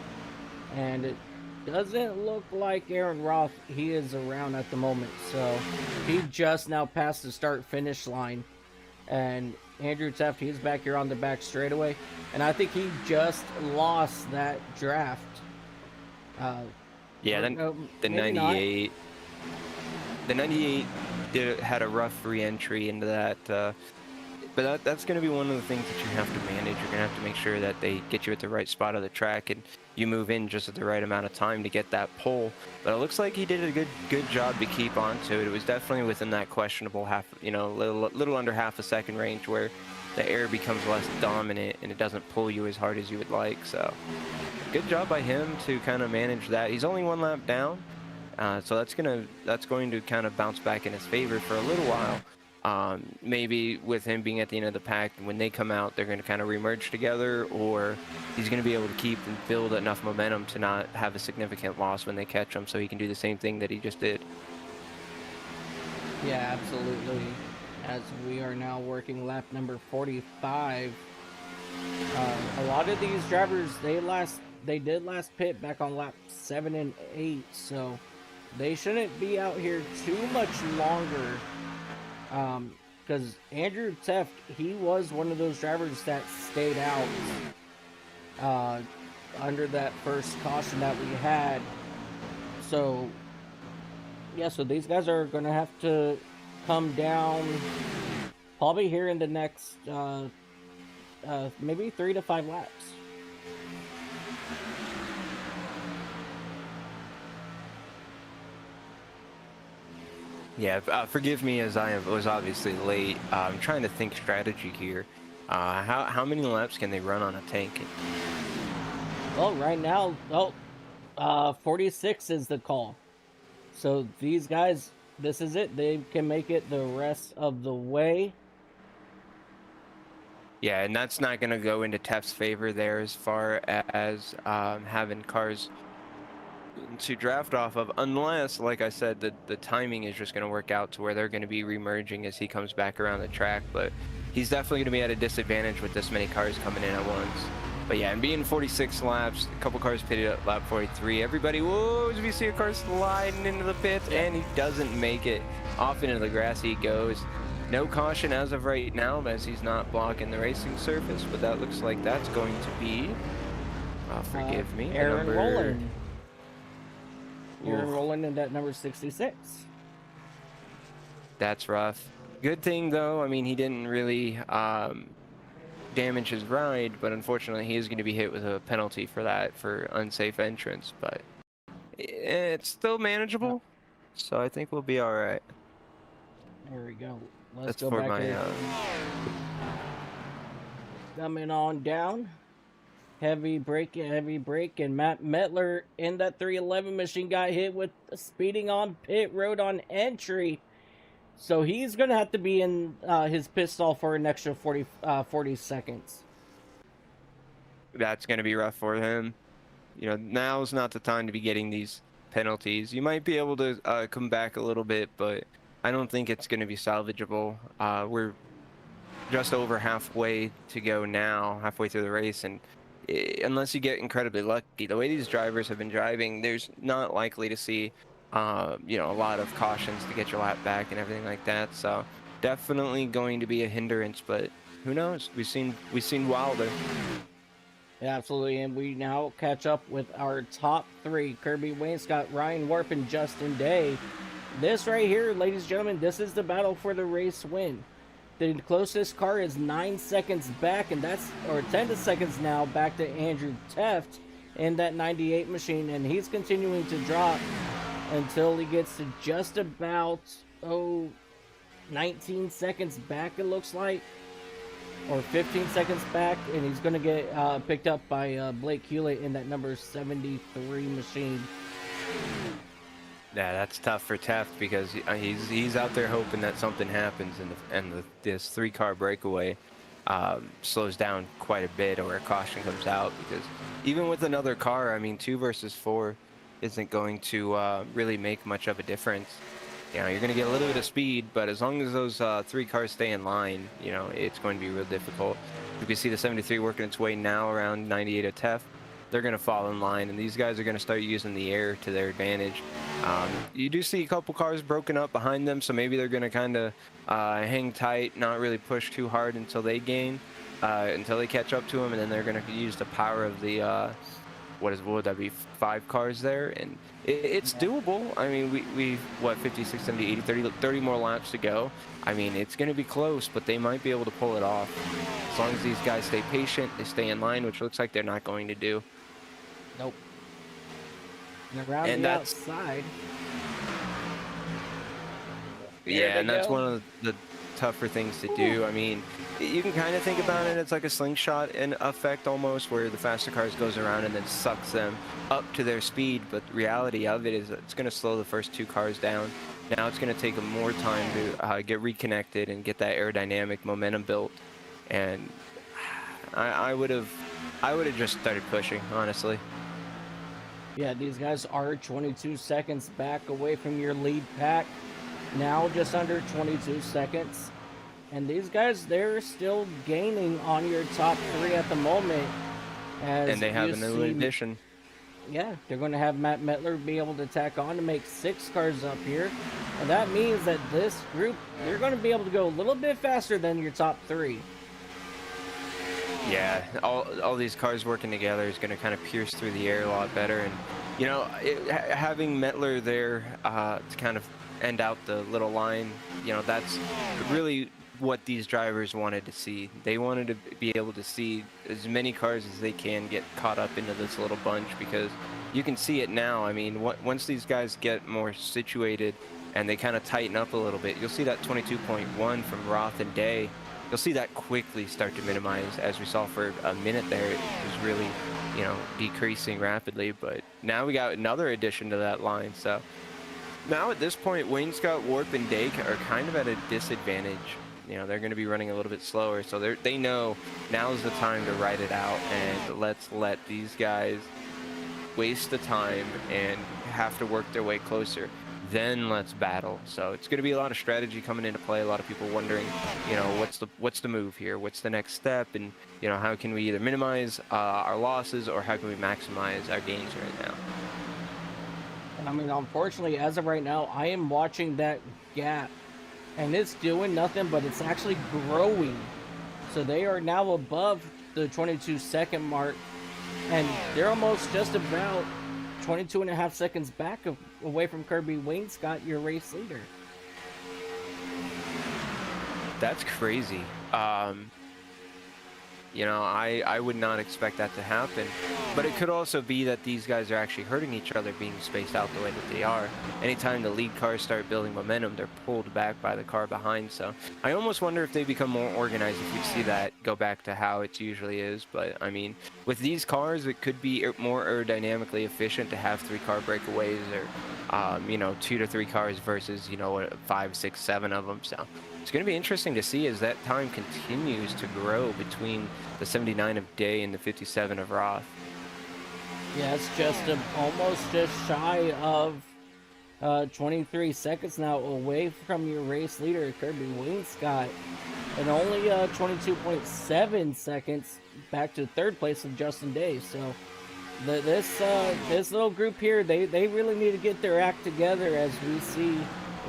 And it doesn't look like Aaron Roth, he is around at the moment. So he just now passed the start finish line. And Andrew Teft, he's back here on the back straightaway. And I think he just lost that draft. Yeah, the 98. The 98 had a rough re-entry into that. But that's going to be one of the things that you have to manage. You're going to have to make sure that they get you at the right spot of the track and you move in just at the right amount of time to get that pole. But it looks like he did a good job to keep on to it. It was definitely within that questionable little under half a second range where the air becomes less dominant and it doesn't pull you as hard as you would like. So good job by him to kind of manage that. He's only one lap down, so that's going to kind of bounce back in his favor for a little while. Maybe with him being at the end of the pack, when they come out, they're going to kind of remerge together, or he's going to be able to keep and build enough momentum to not have a significant loss when they catch him, so he can do the same thing that he just did. Yeah, absolutely. As we are now working lap number 45. A lot of these drivers, they did last pit back on lap 7 and 8, so they shouldn't be out here too much longer. Because Andrew Teft, he was one of those drivers that stayed out under that first caution that we had. So yeah, so these guys are gonna have to come down probably here in the next maybe 3 to 5 laps. Yeah, forgive me as I was obviously late. I'm trying to think strategy here. How many laps can they run on a tank? Well, right now, 46 is the call. So these guys, this is it. They can make it the rest of the way. Yeah, and that's not going to go into Teft's favor there as far as having cars to draft off of, unless, like I said, the timing is just going to work out to where they're going to be remerging as he comes back around the track. But he's definitely going to be at a disadvantage with this many cars coming in at once. But yeah, and being 46 laps, a couple cars pitted at lap 43. Everybody, whoa, we see a car sliding into the pit, and he doesn't make it. Off into the grass he goes. No caution as of right now, as he's not blocking the racing surface, but that looks like that's going to be, forgive me, Aaron Rowland. Aaron Rowland in that number 66. That's rough. Good thing, though, I mean, he didn't really damage his ride, but unfortunately he is going to be hit with a penalty for that, for unsafe entrance, but it's still manageable, so I think we'll be all right. There we go. Let's go back here. Coming on down. Heavy brake, and Matt Metler in that 311 machine got hit with speeding on pit road on entry. So he's going to have to be in his pit stall for an extra 40 seconds. That's going to be rough for him. You know, now's not the time to be getting these penalties. You might be able to come back a little bit, but I don't think it's going to be salvageable. We're just over halfway to go now, halfway through the race, and unless you get incredibly lucky, the way these drivers have been driving, there's not likely to see you know, a lot of cautions to get your lap back and everything like that. So definitely going to be a hindrance, but who knows? We've seen Wilder. Yeah, absolutely, and we now catch up with our top 3: Kirby Wainscott, Ryan Warp, and Justin Day. This right here, ladies and gentlemen, this is the battle for the race win. The closest car is 9 seconds back, and that's, or 10 seconds now, back to Andrew Teft in that 98 machine, and he's continuing to drop until he gets to just about, 19 seconds back, it looks like, or 15 seconds back, and he's going to get picked up by Blake Hewlett in that number 73 machine. Yeah, that's tough for Teft because he's out there hoping that something happens and this 3-car breakaway slows down quite a bit, or a caution comes out, because even with another car, I mean, 2 versus 4 isn't going to really make much of a difference. You know, you're going to get a little bit of speed, but as long as those 3 cars stay in line, you know, it's going to be real difficult. You can see the 73 working its way now around 98 at TEF. They're going to fall in line, and these guys are going to start using the air to their advantage. You do see a couple cars broken up behind them, so maybe they're going to kind of hang tight, not really push too hard until they gain, until they catch up to them, and then they're going to use the power of the what would that be, 5 cars there, and it's doable. I mean, we what, 50, 60, 70, 80, 30 more laps to go. I mean, it's going to be close, but they might be able to pull it off as long as these guys stay patient, they stay in line, which looks like they're not going to do. Nope. And around And the that's outside. Yeah, and that's one of the tougher things to do. I mean, you can kind of think about it, it's like a slingshot in effect almost, where the faster cars goes around and then sucks them up to their speed, but the reality of it is it's going to slow the first 2 cars down. Now it's going to take them more time to get reconnected and get that aerodynamic momentum built, and I would have just started pushing, honestly. Yeah, these guys are 22 seconds back away from your lead pack. Now just under 22 seconds. And these guys, they're still gaining on your top 3 at the moment. And they have a new addition. Yeah, they're going to have Matt Mettler be able to tack on to make 6 cars up here. And that means that this group, they're going to be able to go a little bit faster than your top 3. Yeah, all these cars working together is going to kind of pierce through the air a lot better. And, you know, having Mettler there to kind of end out the little line, you know, that's really what these drivers wanted to see. They wanted to be able to see as many cars as they can get caught up into this little bunch, because you can see it now. I mean, once these guys get more situated and they kind of tighten up a little bit, you'll see that 22.1 from Roth and Day. You'll see that quickly start to minimize, as we saw for a minute there. It was really, you know, decreasing rapidly, but now we got another addition to that line. So now at this point, Wayne Scott, Warp, and Dake are kind of at a disadvantage. You know, they're going to be running a little bit slower, so they know now's the time to ride it out, and let's let these guys waste the time and have to work their way closer. Then let's battle. So it's going to be a lot of strategy coming into play. A lot of people wondering, you know, what's the move here? What's the next step? And, you know, how can we either minimize our losses, or how can we maximize our gains right now? And I mean, unfortunately, as of right now, I am watching that gap, and it's doing nothing, but it's actually growing. So they are now above the 22-second mark, and they're almost just about 22.5 seconds back away from Kirby Wayne Scott, your race leader. That's crazy. You know, I would not expect that to happen, but it could also be that these guys are actually hurting each other being spaced out the way that they are. Anytime the lead cars start building momentum, they're pulled back by the car behind. So I almost wonder if they become more organized, if we see that go back to how it usually is. But I mean, with these cars, it could be more aerodynamically efficient to have 3-car breakaways, or you know, 2 to 3 cars versus, you know, 5, 6, 7 of them. So it's going to be interesting to see as that time continues to grow between the 79 of Day and the 57 of Roth. Yeah, it's just almost just shy of 23 seconds now away from your race leader, Kirby Wayne Scott, and only 22.7 seconds back to 3rd place of Justin Day. So this little group here, they really need to get their act together, as we see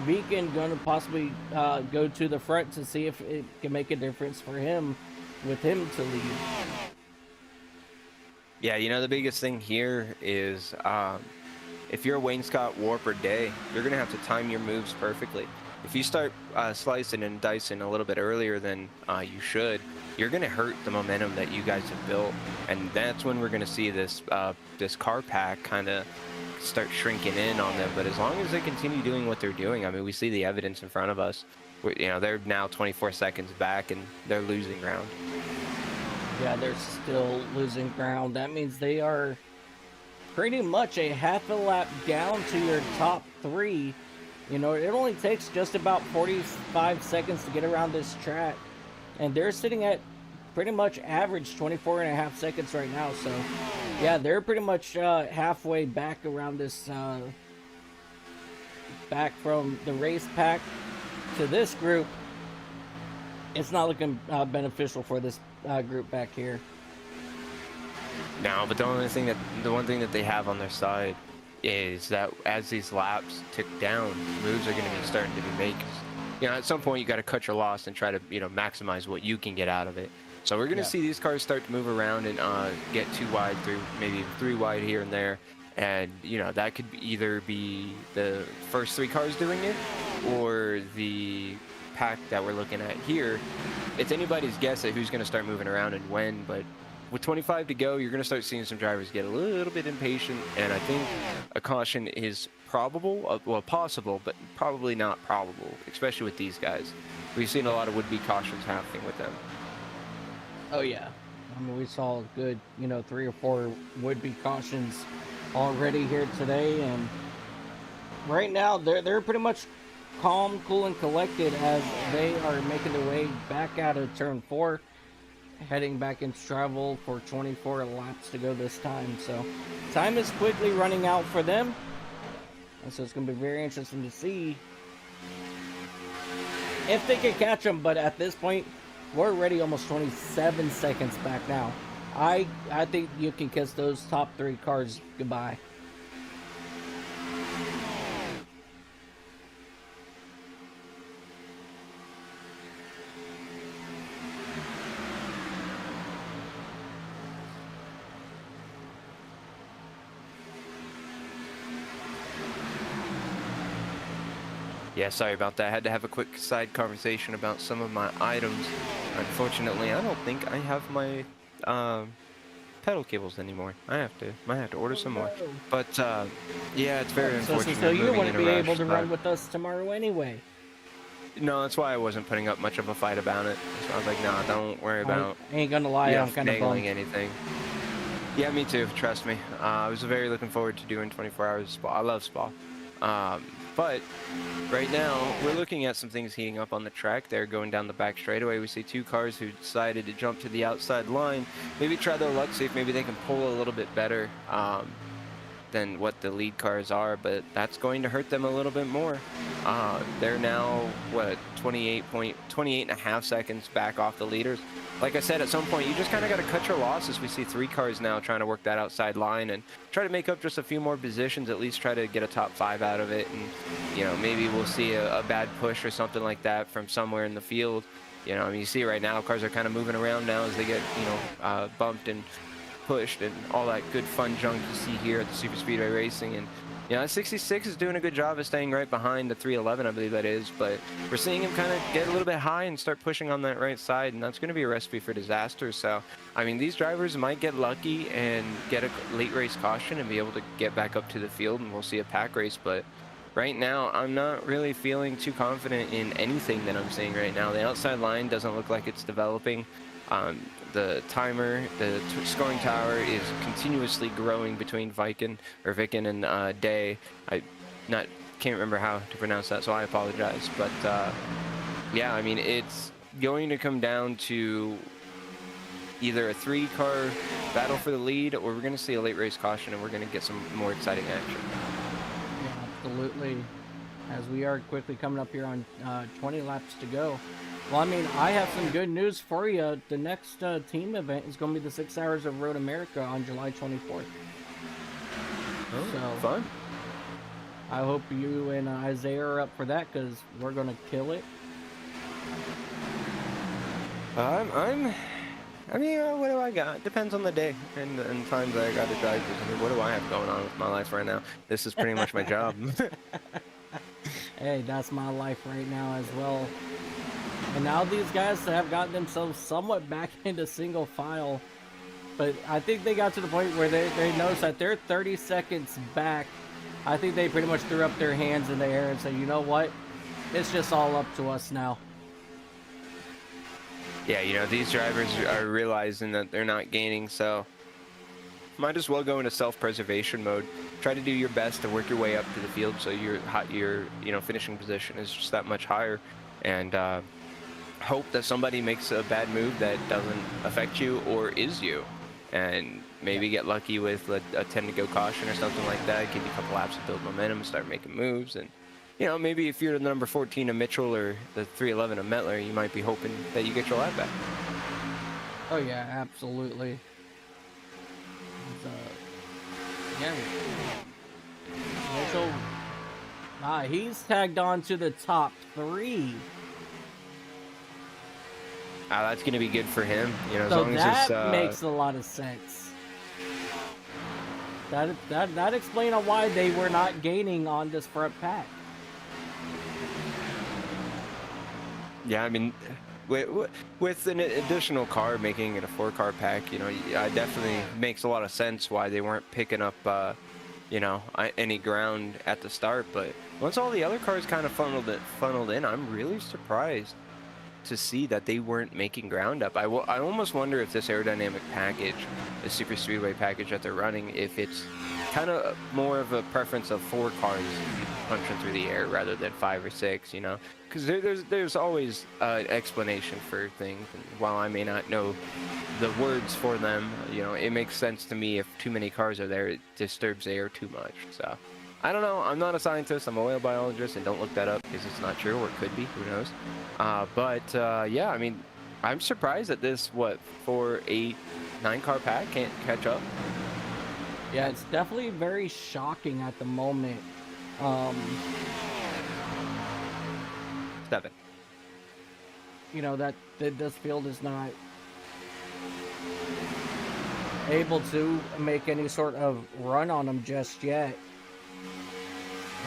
Beacon going to possibly go to the front to see if it can make a difference for him, with him to lead. Yeah, you know, the biggest thing here is if you're Wayne Scott, Warp, or Day, you're going to have to time your moves perfectly. If you start slicing and dicing a little bit earlier than you should, you're going to hurt the momentum that you guys have built, and that's when we're going to see this this car pack kind of start shrinking in on them. But as long as they continue doing what they're doing, I mean, we see the evidence in front of us. You know, they're now 24 seconds back, and they're losing ground. Yeah, they're still losing ground. That means they are pretty much a half a lap down to your top 3. You know, it only takes just about 45 seconds to get around this track, and they're sitting at pretty much average 24.5 seconds right now. So yeah, they're pretty much halfway back around this back from the race pack to this group, it's not looking beneficial for this group back here. No, but the one thing that they have on their side is that as these laps tick down, moves are going to be starting to be made. You know, at some point you got to cut your loss and try to, you know, maximize what you can get out of it. So we're going to see these cars start to move around and get 2 wide through, maybe 3 wide here and there. And, you know, that could either be the first 3 cars doing it or the pack that we're looking at here. It's anybody's guess at who's going to start moving around and when, but with 25 to go, you're going to start seeing some drivers get a little bit impatient, and I think a caution is probable, well, possible, but probably not probable, especially with these guys. We've seen a lot of would-be cautions happening with them. Oh, yeah. I mean, we saw a good, you know, 3 or 4 would-be cautions already here today, and right now they're pretty much calm, cool, and collected as they are making their way back out of turn 4, heading back into travel for 24 laps to go this time. So time is quickly running out for them, and so it's going to be very interesting to see if they can catch them. But at this point, we're already almost 27 seconds back now. I think you can kiss those top 3 cars goodbye. Yeah, sorry about that. I had to have a quick side conversation about some of my items. Unfortunately, I don't think I have my pedal cables anymore. I might have to order some more. But yeah, it's very unfortunate. So you wouldn't be able to run with us tomorrow anyway. No, that's why I wasn't putting up much of a fight about it. So I was like, nah, don't worry about. I ain't gonna lie, I'm kind of bummed. Anything. Yeah, me too. Trust me. I was very looking forward to doing 24 hours of Spa. I love Spa. But right now, we're looking at some things heating up on the track there, going down the back straightaway. We see 2 cars who decided to jump to the outside line, maybe try their luck, see if maybe they can pull a little bit better than what the lead cars are, but that's going to hurt them a little bit more. They're now, what, 28 and a half seconds back off the leaders. Like I said, at some point, you just kind of got to cut your losses. We see 3 cars now trying to work that outside line and try to make up just a few more positions, at least try to get a top 5 out of it. And, you know, maybe we'll see a bad push or something like that from somewhere in the field. You know, I mean, you see right now, cars are kind of moving around now as they get, you know, bumped and pushed and all that good fun junk you see here at the Superspeedway Racing. And you know, 66 is doing a good job of staying right behind the 311, I believe that is, but we're seeing him kind of get a little bit high and start pushing on that right side, and that's going to be a recipe for disaster. So, I mean, these drivers might get lucky and get a late race caution and be able to get back up to the field, and we'll see a pack race, but right now, I'm not really feeling too confident in anything that I'm seeing right now. The outside line doesn't look like it's developing. The timer, the scoring tower is continuously growing between Viken and Day. I can't remember how to pronounce that, so I apologize. But yeah, I mean, it's going to come down to either a 3-car battle for the lead, or we're going to see a late race caution, and we're going to get some more exciting action. Yeah, absolutely. As we are quickly coming up here on 20 laps to go. Well, I mean, I have some good news for you. The next team event is going to be the 6 Hours of Road America on July 24th. Oh, so, fun. I hope you and Isaiah are up for that, because we're going to kill it. I mean, what do I got? Depends on the day and times that I got to drive. I mean, what do I have going on with my life right now? This is pretty much my job. Hey, that's my life right now as well. And now these guys have gotten themselves somewhat back into single file. But I think they got to the point where they noticed that they're 30 seconds back. I think they pretty much threw up their hands in the air and said, you know what? It's just all up to us now. Yeah, you know, these drivers are realizing that they're not gaining, so might as well go into self-preservation mode. Try to do your best to work your way up to the field so your you know, finishing position is just that much higher. And hope that somebody makes a bad move that doesn't affect you or is you, and maybe get lucky with a 10 to go caution or something like that. Give you a couple laps to build momentum, start making moves, and you know, maybe if you're the number 14 of Mitchell or the 311 of Mettler, you might be hoping that you get your lap back. Oh yeah, absolutely. Yeah, Mitchell. He's tagged on to the top 3. That's going to be good for him, you know, as So long as that his, makes a lot of sense. That explains why they were not gaining on this front pack. yeah, I mean, with an additional car making it a 4-car pack, you know, it definitely makes a lot of sense why they weren't picking up, you know, any ground at the start. But once all the other cars kind of funneled in, I'm really surprised to see that they weren't making ground up. I almost wonder if this aerodynamic package, the Super Speedway package that they're running, if it's kind of more of a preference of 4 cars punching through the air rather than 5 or 6, you know, because there's always an explanation for things, and while I may not know the words for them, you know, it makes sense to me. If too many cars are there, it disturbs the air too much. So I don't know. I'm not a scientist. I'm a whale biologist, and don't look that up because it's not true, or it could be. Who knows? Yeah, I mean, I'm surprised that this 4, 8, 9-car pack can't catch up. Yeah, it's definitely very shocking at the moment. 7. You know, that this field is not able to make any sort of run on them just yet.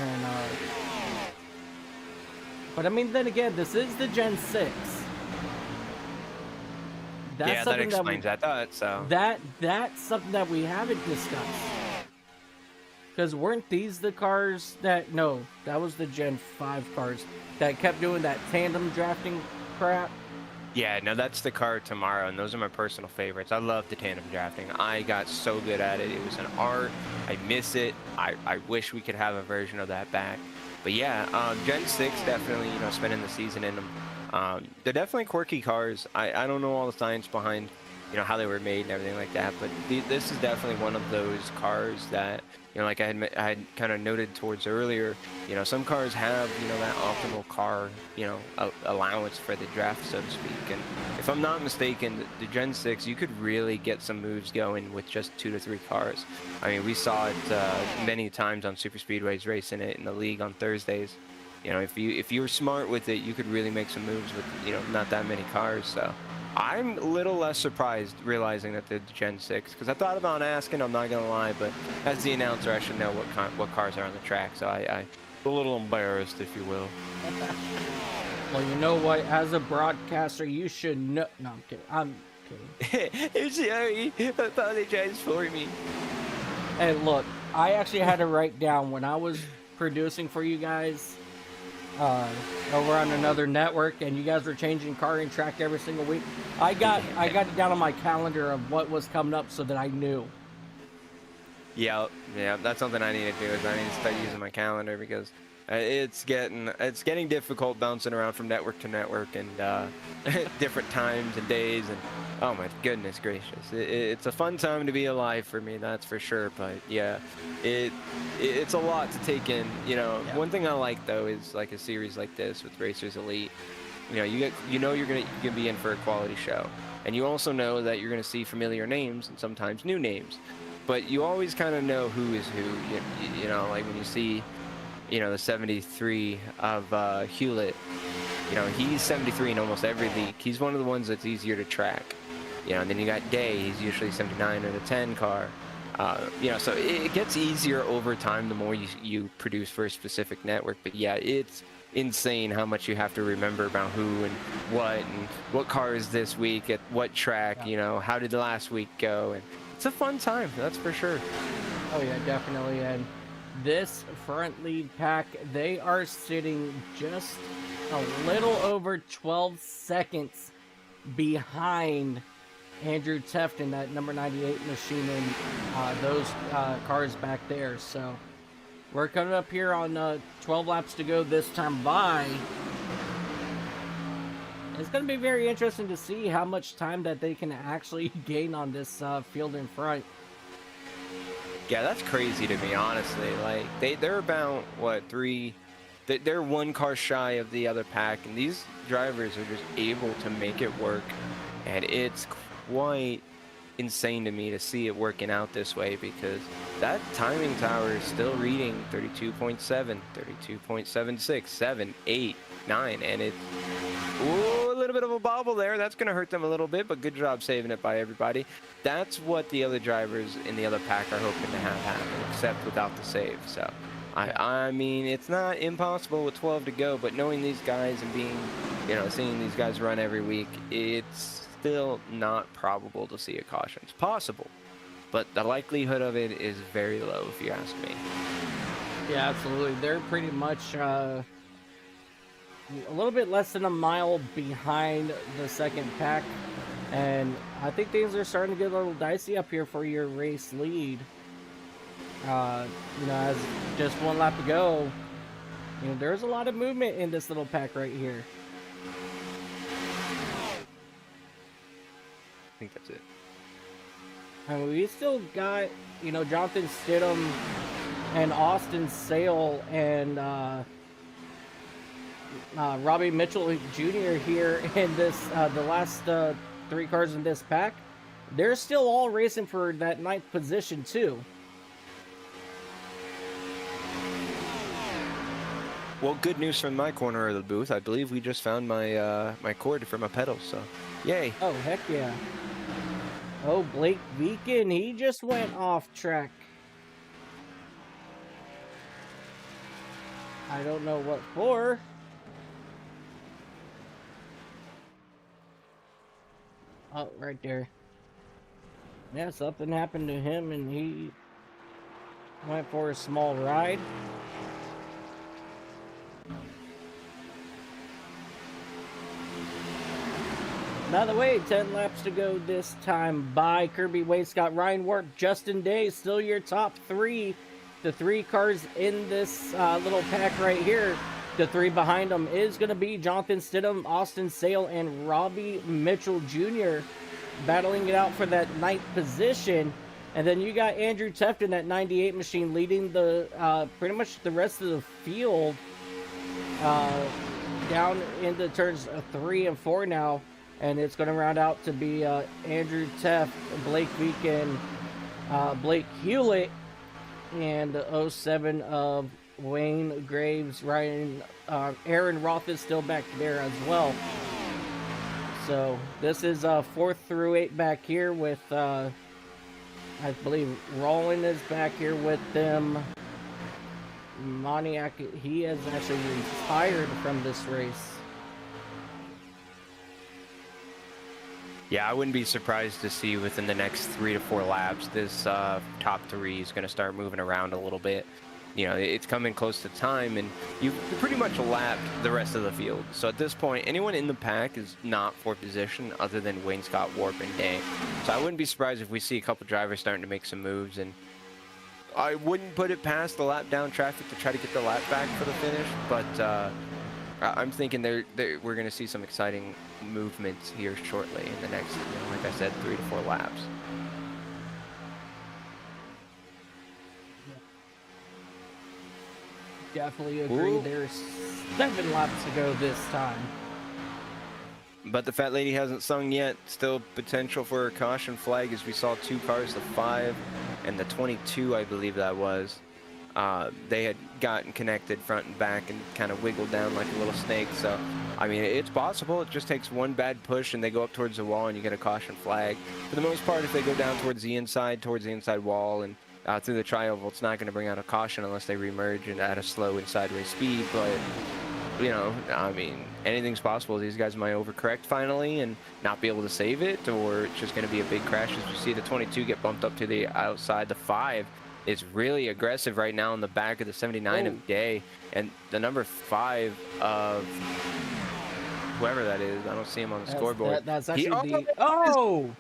And but I mean, then again, this is the Gen 6. Yeah, that explains that. So that's something that we haven't discussed. Because weren't these the cars that... No, that was the Gen 5 cars that kept doing that tandem drafting crap? yeah, no, that's the car tomorrow, and those are my personal favorites. I love the tandem drafting. I got so good at it. It was an art. I miss it. I wish we could have a version of that back. But yeah, Gen 6 definitely, you know, spending the season in them. They're definitely quirky cars. I don't know all the science behind, you know, how they were made and everything like that, but this is definitely one of those cars that, you know, like I had kind of noted towards earlier, you know, some cars have, you know, that optimal car, you know, allowance for the draft, so to speak. And if I'm not mistaken, the Gen 6, you could really get some moves going with just 2 to 3 cars. I mean, we saw it many times on Super Speedways racing it in the league on Thursdays. You know, if you were smart with it, you could really make some moves with, you know, not that many cars. So I'm a little less surprised realizing that they're the Gen 6, because I thought about asking, I'm not going to lie, but as the announcer, I should know what cars are on the track, so I'm a little embarrassed, if you will. Well, you know what? As a broadcaster, you should know... No, I'm kidding. I'm kidding. I'm sorry. Apologize for me. Hey, look, I actually had to write down when I was producing for you guys over on another network, and you guys were changing car and track every single week. I got it down on my calendar of what was coming up so that I knew. Yeah, that's something I need to do. Is I need to start using my calendar, because it's getting difficult bouncing around from network to network and different times and days, and oh my goodness gracious, it's a fun time to be alive for me, that's for sure. But yeah, it's a lot to take in, you know. Yeah. One thing I like though is like a series like this with Racers Elite. You know, you're gonna be in for a quality show, and you also know that you're gonna see familiar names and sometimes new names, but you always kind of know who is who. You know, like when you see, you know, the 73 of Hewlett, you know, he's 73 in almost every league. He's one of the ones that's easier to track. You know, and then you got Day, he's usually 79 or the 10 car. You know, so it gets easier over time the more you produce for a specific network. But yeah, it's insane how much you have to remember about who and what car is this week at what track. Yeah. You know, how did the last week go? And it's a fun time, that's for sure. Oh yeah, definitely. And this front lead pack, they are sitting just a little over 12 seconds behind Andrew Tefton, that number 98 machine, and those cars back there. So we're coming up here on 12 laps to go this time by. It's going to be very interesting to see how much time that they can actually gain on this field in front. Yeah, that's crazy to me, honestly. Like they're about what 3 they're one car shy of the other pack, and these drivers are just able to make it work, and it's quite insane to me to see it working out this way, because that timing tower is still reading 32.7, 32.76, 7, 8, 9, and it's ooh, a little bit of a bobble there. That's going to hurt them a little bit, but good job saving it by everybody. That's what the other drivers in the other pack are hoping to have happen, except without the save. So I mean, it's not impossible with 12 to go, but knowing these guys and being, you know, seeing these guys run every week, it's still not probable to see a caution. It's possible, but the likelihood of it is very low, if you ask me. Yeah, absolutely. They're pretty much a little bit less than a mile behind the second pack, and I think things are starting to get a little dicey up here for your race lead. You know, as just one lap to go, you know, there's a lot of movement in this little pack right here. I think that's it. And we still got, you know, Jonathan Stidham and Austin Sale and Robbie Mitchell Jr. here in this, the last 3 cars in this pack. They're still all racing for that 9th position too. Well, good news from my corner of the booth. I believe we just found my my cord for my pedals, so yay. Oh, heck yeah. Oh, Blake Beacon, he just went off track. I don't know what for. Oh, right there. Yeah, something happened to him and he went for a small ride. By the way, 10 laps to go this time by Kirby Wayscott, Ryan Warp, Justin Day, still your top 3. The 3 cars in this little pack right here. The 3 behind them is going to be Jonathan Stidham, Austin Sale, and Robbie Mitchell Jr. battling it out for that 9th position. And then you got Andrew Tefton, that 98 machine, leading the pretty much the rest of the field down into turns 3 and 4 now. And it's going to round out to be Andrew Teff, Blake Beacon, Blake Hewlett, and the 07 of Wayne Graves. Ryan, Aaron Roth is still back there as well. So this is 4th through 8 back here with, I believe Roland is back here with them. Moniak, he has actually retired from this race. Yeah, I wouldn't be surprised to see within the next 3 to 4 laps, this top 3 is going to start moving around a little bit. You know, it's coming close to time, and you pretty much lapped the rest of the field. So at this point, anyone in the pack is not for position other than Wayne Scott, Warp, and Day. So I wouldn't be surprised if we see a couple drivers starting to make some moves, and I wouldn't put it past the lap down traffic to try to get the lap back for the finish, but I'm thinking we're going to see some exciting movements here shortly in the next, you know, like I said, 3 to 4 laps. Definitely agree. Ooh. There's 7 laps to go this time. But the fat lady hasn't sung yet. Still potential for a caution flag, as we saw 2 cars, the 5 and the 22, I believe that was. They had gotten connected front and back and kind of wiggled down like a little snake. So, I mean, it's possible. It just takes one bad push and they go up towards the wall and you get a caution flag. For the most part, if they go down towards the inside wall and through the tri-oval, it's not going to bring out a caution unless they remerge and at a slow and sideways speed. But, you know, I mean, anything's possible. These guys might overcorrect finally and not be able to save it, or it's just going to be a big crash. As you see the 22 get bumped up to the outside. The 5 is really aggressive right now in the back of the 79 of Day, and the number 5 of whoever that is, I don't see him on the scoreboard. That's actually the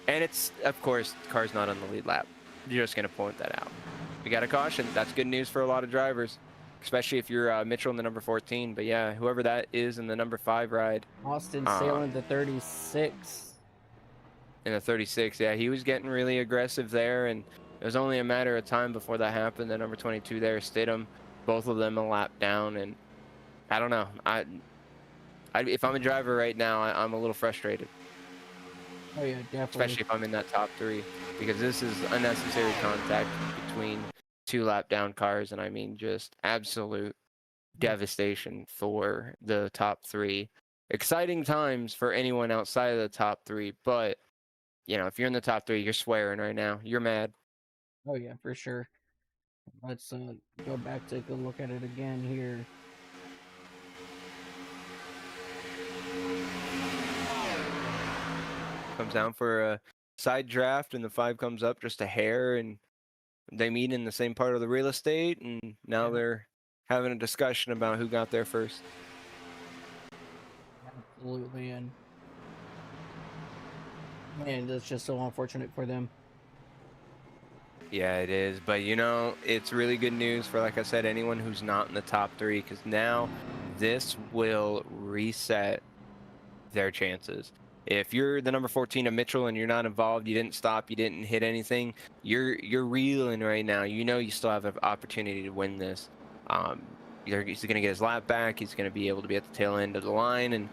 and it's, of course, the car's not on the lead lap. You're just going to point that out. We got a caution. That's good news for a lot of drivers, especially if you're Mitchell in the number 14. But yeah, whoever that is in the number 5 ride. Austin sailing the 36. In the 36, yeah, he was getting really aggressive there, and it was only a matter of time before that happened. The number 22 there, Stidham, both of them a lap down, and I don't know. If I'm a driver right now, I'm a little frustrated, Oh yeah, definitely. especially if I'm in that top three, because this is unnecessary contact between two lap down cars, and I mean just absolute devastation for the top three. Exciting times for anyone outside of the top three, but you know, if you're in the top three, you're swearing right now. You're mad. Oh yeah, for sure. Let's go back, take a look at it again here. Comes down for a side draft, and the 5 comes up just a hair, and they meet in the same part of the real estate, and now they're having a discussion about who got there first. Absolutely, and man, that's just so unfortunate for them. Yeah, it is. But, you know, it's really good news for, like I said, anyone who's not in the top 3, because now this will reset their chances. If you're the number 14 of Mitchell and you're not involved, you didn't stop, you didn't hit anything, you're reeling right now. You know you still have an opportunity to win this. He's going to get his lap back. He's going to be able to be at the tail end of the line, and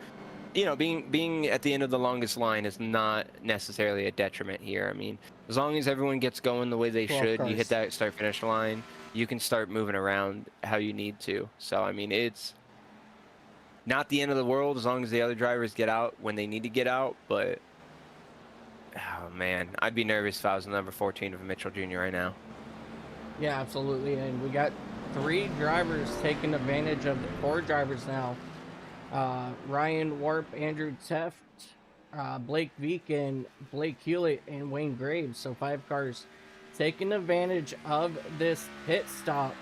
you know, being at the end of the longest line is not necessarily a detriment here. I mean, as long as everyone gets going the way they should, you hit that start-finish line, you can start moving around how you need to. So, I mean, it's not the end of the world as long as the other drivers get out when they need to get out, but, oh, man, I'd be nervous if I was the number 14 of Mitchell Jr. right now. Yeah, absolutely, and we got 3 drivers taking advantage of the 4 drivers now. Ryan Warp, Andrew Teft, Blake Veek, and Blake Hewlett, and Wayne Graves. So 5 cars taking advantage of this pit stop.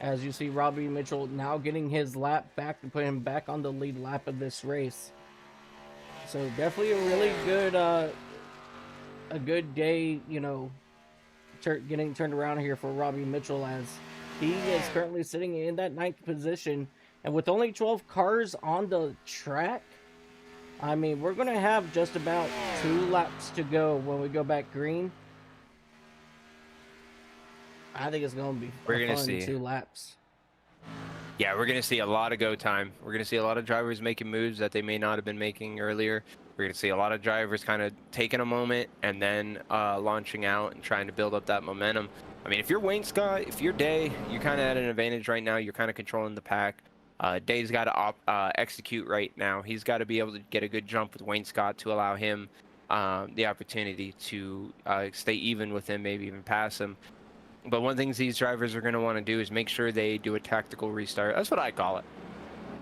As you see, Robbie Mitchell now getting his lap back to put him back on the lead lap of this race. So definitely a really good, a good day, you know, getting turned around here for Robbie Mitchell, as he is currently sitting in that 9th position. And with only 12 cars on the track, I mean, we're going to have just about 2 laps to go when we go back green. I think it's going to be fun 2 laps. Yeah, we're going to see a lot of go time. We're going to see a lot of drivers making moves that they may not have been making earlier. We're going to see a lot of drivers kind of taking a moment and then launching out and trying to build up that momentum. I mean, if you're Wayne Scott, if you're Day, you're kind of at an advantage right now. You're kind of controlling the pack. Day's got to execute right now. He's got to be able to get a good jump with Wayne Scott to allow him the opportunity to stay even with him, maybe even pass him. But one of the things these drivers are going to want to do is make sure they do a tactical restart. That's what I call it.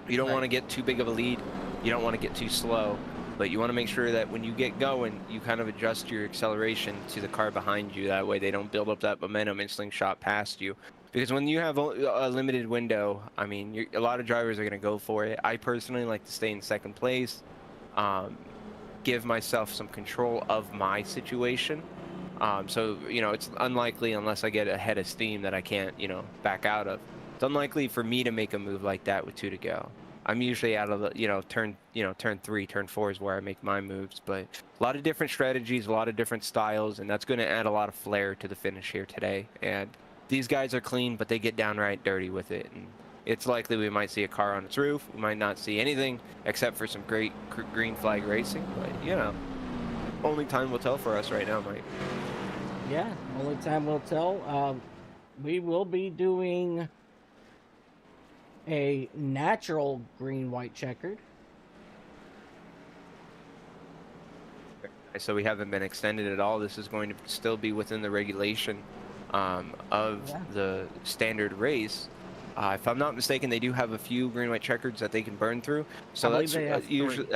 You don't want to get too big of a lead. You don't want to get too slow. But you want to make sure that when you get going, you kind of adjust your acceleration to the car behind you. That way they don't build up that momentum and slingshot past you. Because when you have a limited window, I mean, a lot of drivers are going to go for it. I personally like to stay in 2nd place, give myself some control of my situation. So, you know, it's unlikely, unless I get ahead of steam, that I can't, you know, back out of. It's unlikely for me to make a move like that with 2 to go. I'm usually out of the, turn 3, turn 4 is where I make my moves. But a lot of different strategies, a lot of different styles, and that's going to add a lot of flair to the finish here today. And these guys are clean, but they get downright dirty with it. And it's likely we might see a car on its roof. We might not see anything except for some great green flag racing. But, you know, only time will tell for us right now, Mike. Yeah, only time will tell. We will be doing a natural green-white-checkered. So we haven't been extended at all. This is going to still be within the regulation of the standard race. If I'm not mistaken, they do have a few green-white checkers that they can burn through. So that's usually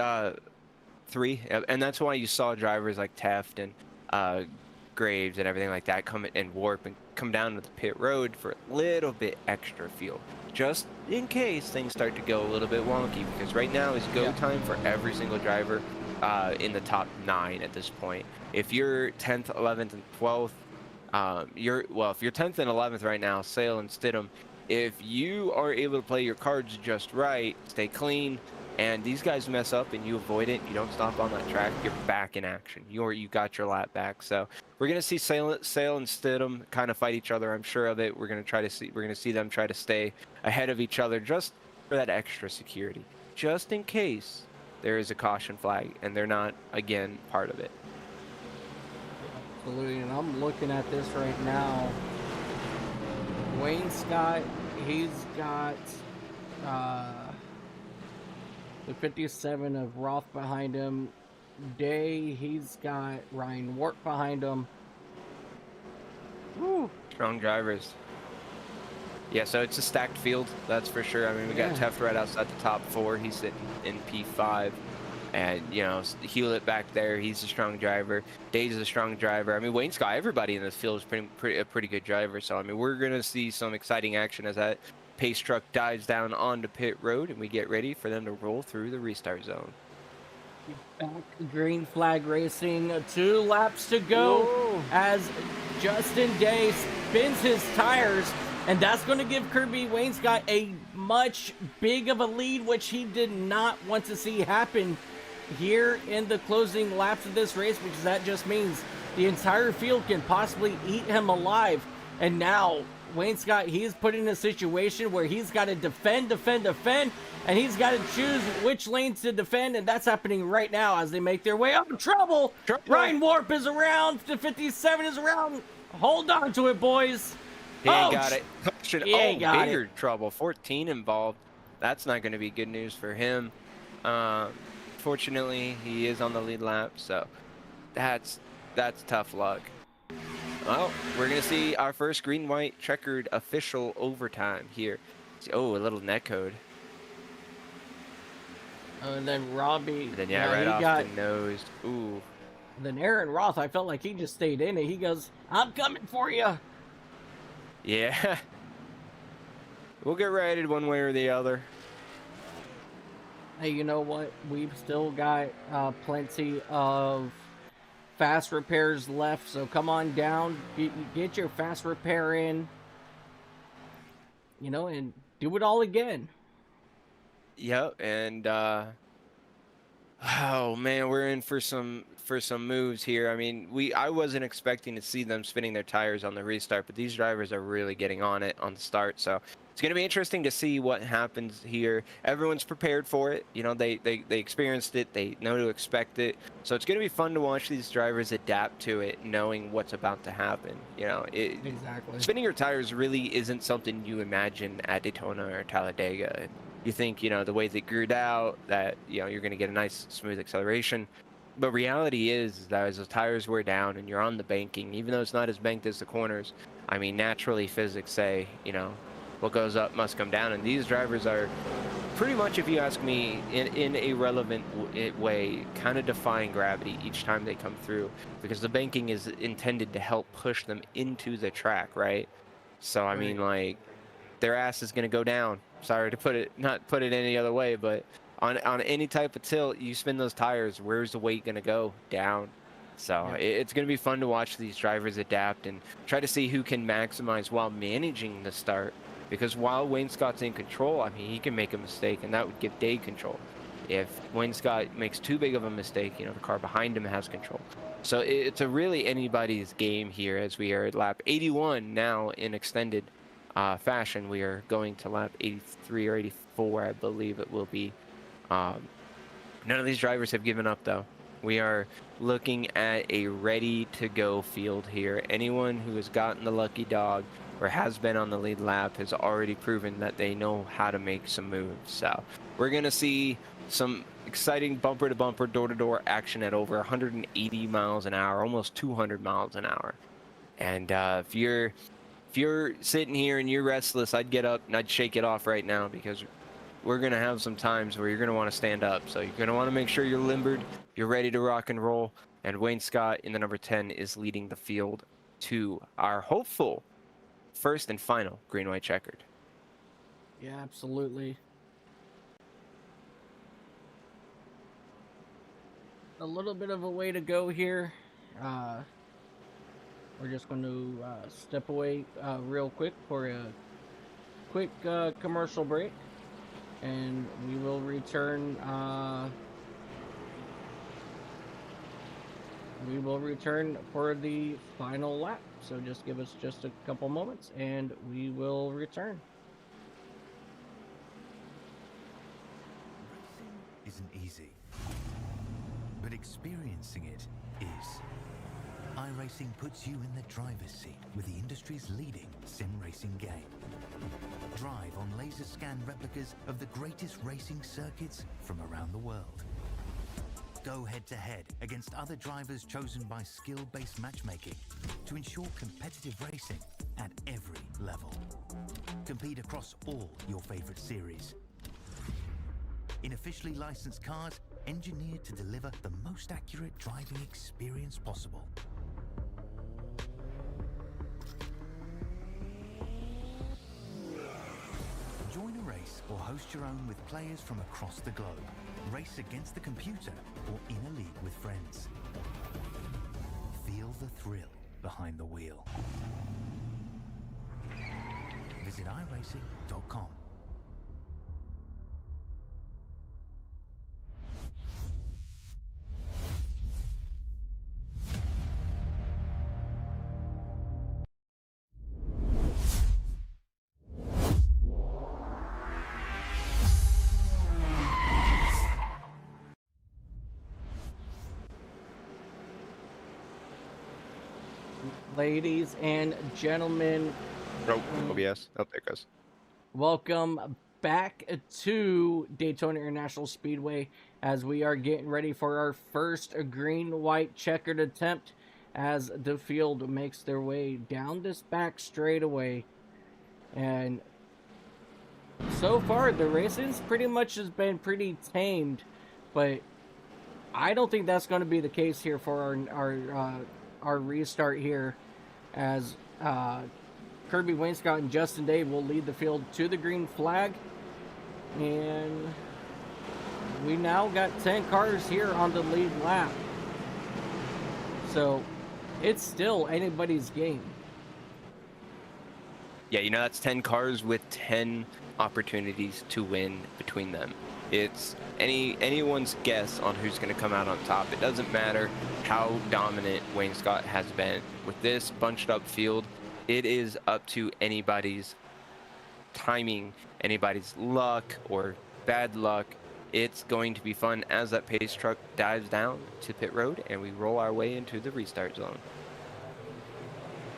3, and that's why you saw drivers like Taft and Graves and everything like that come and warp and come down to the pit road for a little bit extra fuel, just in case things start to go a little bif wonky. Because right now is go time for every single driver in the top 9 at this point. If you're 10th, 11th, and 12th, if you're 10th and 11th right now, Sale and Stidham, if you are able to play your cards just right, stay clean, And these guys mess up and you avoid it, you don't stop on that track, you're back in action. You got your lap back. So we're gonna see Sale and Stidham kind of fight each other. I'm sure of it. We're gonna see them try to stay ahead of each other just for that extra security, just in case there is a caution flag and they're not again part of it. Absolutely, and I'm looking at this right now. Wayne Scott, he's got the 57 of Roth behind him. Day, he's got Ryan Wart behind him. Woo. Strong drivers. Yeah, so it's a stacked field, that's for sure. I mean, we got Teft right outside the top 4. He's sitting in P5. And, you know, Hewlett back there, he's a strong driver. Day's a strong driver. I mean, Wayne Scott, everybody in this field is a pretty good driver. So, I mean, we're going to see some exciting action as that pace truck dives down onto pit road and we get ready for them to roll through the restart zone. Back green flag racing, 2 laps to go. Whoa. As Justin Day spins his tires, and that's going to give Kirby Wayne Scott a much big of a lead, which he did not want to see happen here in the closing laps of this race, because that just means the entire field can possibly eat him alive. And now Wayne Scott, he's put in a situation where he's got to defend, and he's got to choose which lanes to defend, and that's happening right now as they make their way up. Trouble! Ryan Warp is around, the 57 is around. Hold on to it, boys. He ain't got it. Bigger trouble. 14 involved. That's not going to be good news for him. Fortunately, he is on the lead lap, so that's tough luck. Well, we're going to see our first green-white-checkered official overtime here. Oh, a little netcode. And then Robbie. And then, right off the nose. Ooh. Then Aaron Roth, I felt like he just stayed in it. He goes, I'm coming for you. Yeah. We'll get rated one way or the other. Hey, you know what? We've still got plenty of fast repairs left, so come on down, get your fast repair in, you know, and do it all again. Yep, and oh man, we're in for some moves here. I mean, I wasn't expecting to see them spinning their tires on the restart, but these drivers are really getting on it on the start, so it's going to be interesting to see what happens here. Everyone's prepared for it. You know, they experienced it. They know to expect it. So it's going to be fun to watch these drivers adapt to it, knowing what's about to happen. You know, exactly. Spinning your tires really isn't something you imagine at Daytona or Talladega. You think, you know, the way they geared out, that, you know, you're going to get a nice smooth acceleration. But reality is that as the tires wear down and you're on the banking, even though it's not as banked as the corners, I mean, naturally physics say, you know, what goes up must come down, and these drivers are pretty much, if you ask me, in a relevant way, kind of defying gravity each time they come through, because the banking is intended to help push them into the track, right? So I mean, like, their ass is going to go down. Sorry to not put it any other way, but on any type of tilt, you spin those tires, where's the weight going to go? Down. So it's going to be fun to watch these drivers adapt and try to see who can maximize while managing the start. Because while Wayne Scott's in control, I mean, he can make a mistake, and that would give Day control. If Wayne Scott makes too big of a mistake, you know, the car behind him has control. So it's a really anybody's game here, as we are at lap 81 now in extended fashion. We are going to lap 83 or 84, I believe it will be. None of these drivers have given up, though. We are looking at a ready-to-go field here. Anyone who has gotten the lucky dog or has been on the lead lap has already proven that they know how to make some moves. So we're going to see some exciting bumper-to-bumper, door-to-door action at over 180 miles an hour, almost 200 miles an hour. And if you're sitting here and you're restless, I'd get up and I'd shake it off right now, because we're going to have some times where you're going to want to stand up. So you're going to want to make sure you're limbered, you're ready to rock and roll. And Wayne Scott in the number 10 is leading the field to our hopeful first and final green-white-checkered. Yeah, absolutely. A little bit of a way to go here. We're just going to step away real quick for a quick commercial break. and we will return. We will return for the final lap. So just give us just a couple moments, and we will return. Racing isn't easy, but experiencing it is. iRacing puts you in the driver's seat with the industry's leading sim racing game. Drive on laser scan replicas of the greatest racing circuits from around the world. Go head-to-head against other drivers chosen by skill-based matchmaking to ensure competitive racing at every level. Compete across all your favorite series. In officially licensed cars, engineered to deliver the most accurate driving experience possible. Join a race or host your own with players from across the globe. Race against the computer or in a league with friends. Feel the thrill behind the wheel. Visit iRacing.com. Ladies and gentlemen, Oh, OBS. Oh, there it goes. welcome back to Daytona International Speedway as we are getting ready for our first green-white-checkered attempt as the field makes their way down this back straightaway. And so far, the racing's pretty much has been pretty tamed, but I don't think that's going to be the case here for our restart here, as Kirby Wainscott and Justin Day will lead the field to the green flag. And we now got 10 cars here on the lead lap. So it's still anybody's game. Yeah, you know, that's 10 cars with 10 opportunities to win between them. It's anyone's guess on who's going to come out on top. It doesn't matter how dominant Wainscott has been. With this bunched up field, it is up to anybody's timing, anybody's luck or bad luck. It's going to be fun as that pace truck dives down to pit road and we roll our way into the restart zone.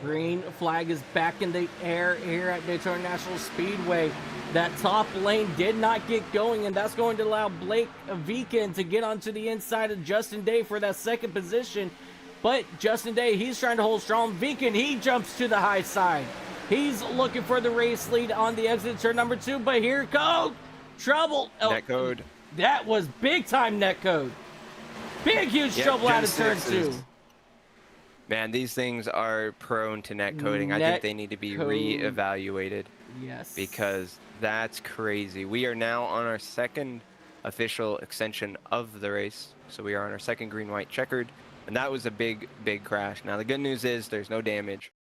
Green flag is back in the air here at Daytona National Speedway. That top lane did not get going, and that's going to allow Blake Viken to get onto the inside of Justin Day for that second position. But Justin Day, he's trying to hold strong. Viken, he jumps to the high side. He's looking for the race lead on the exit turn number 2, but here goes trouble. Oh, Netcode. that was big time netcode. Big, huge trouble out of turn 2. Man, these things are prone to net coding. I think they need to be re-evaluated. Yes. Because that's crazy. We are now on our second official extension of the race. So we are on our second green-white-checkered. And that was a big, big crash. Now, the good news is there's no damage.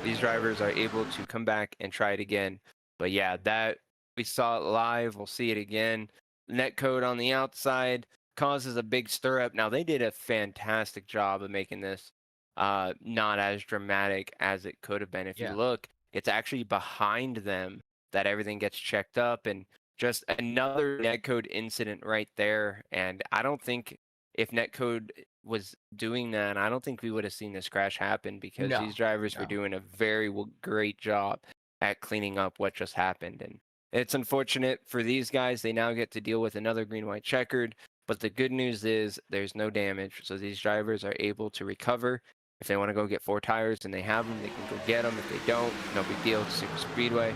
These drivers are able to come back and try it again. But yeah, that we saw it live. We'll see it again. Netcode on the outside causes a big stir-up. Now, they did a fantastic job of making this not as dramatic as it could have been. If you look, it's actually behind them that everything gets checked up, and just another netcode incident right there. And I don't think if netcode was doing that, I don't think we would have seen this crash happen, because these drivers were doing a very great job at cleaning up what just happened. And it's unfortunate for these guys. They now get to deal with another green-white-checkered, but the good news is there's no damage. So these drivers are able to recover. If they want to go get 4 tires and they have them, they can go get them. If they don't, no big deal. It's Superspeedway.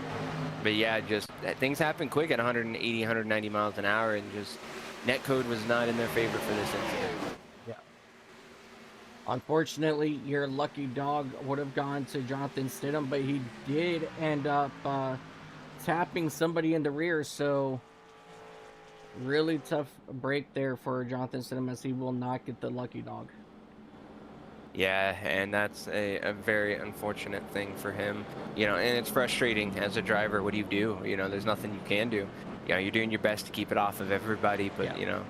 But yeah, just things happen quick at 180, 190 miles an hour, and just netcode was not in their favor for this incident. Yeah. Unfortunately, your lucky dog would have gone to Jonathan Stidham, but he did end up tapping somebody in the rear. So really tough break there for Jonathan Stidham, as he will not get the lucky dog. Yeah, and that's a very unfortunate thing for him. You know, and it's frustrating as a driver. What do? You know, there's nothing you can do. you know, you're doing your best to keep it off of everybody, but Yeah. you know,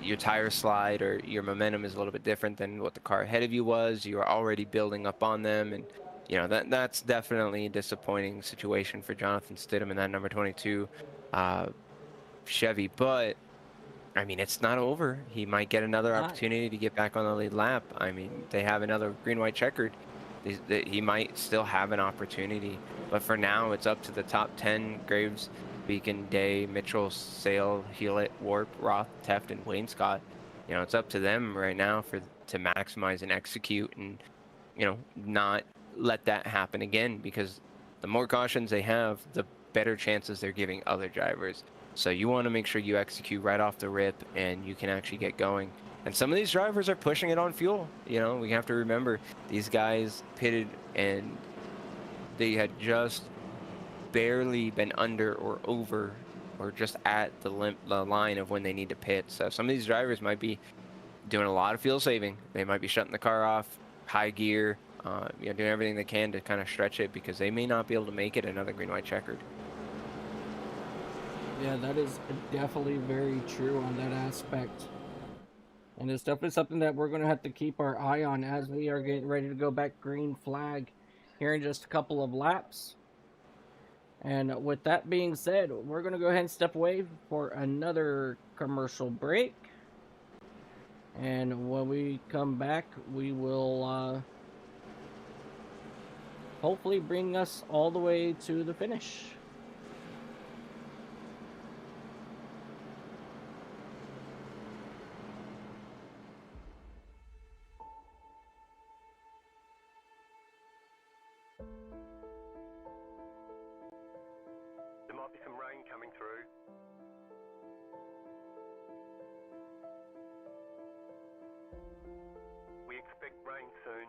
your tire slide or your momentum is a little bit different than what the car ahead of you was. You were already building up on them, and you know that's definitely a disappointing situation for Jonathan Stidham in that number 22 Chevy. But I mean, it's not over. He might get another opportunity to get back on the lead lap. I mean, they have another green-white-checkered. He might still have an opportunity, but for now, it's up to the top 10: Graves, Beacon, Day, Mitchell, Sale, Hewlett, Warp, Roth, Teft, and Wayne Scott. You know, it's up to them right now to maximize and execute, and you know, not let that happen again, because the more cautions they have, the better chances they're giving other drivers. So you want to make sure you execute right off the rip and you can actually get going. And some of these drivers are pushing it on fuel. You know, we have to remember these guys pitted and they had just barely been under or over or just at the line of when they need to pit. So some of these drivers might be doing a lot of fuel saving. They might be shutting the car off, high gear, you know, doing everything they can to kind of stretch it, because they may not be able to make it another green-white-checkered. Yeah, that is definitely very true on that aspect. And it's definitely something that we're going to have to keep our eye on as we are getting ready to go back green flag here in just a couple of laps. And with that being said, we're going to go ahead and step away for another commercial break. And when we come back, we will hopefully bring us all the way to the finish. There might be some rain coming through. We expect rain soon.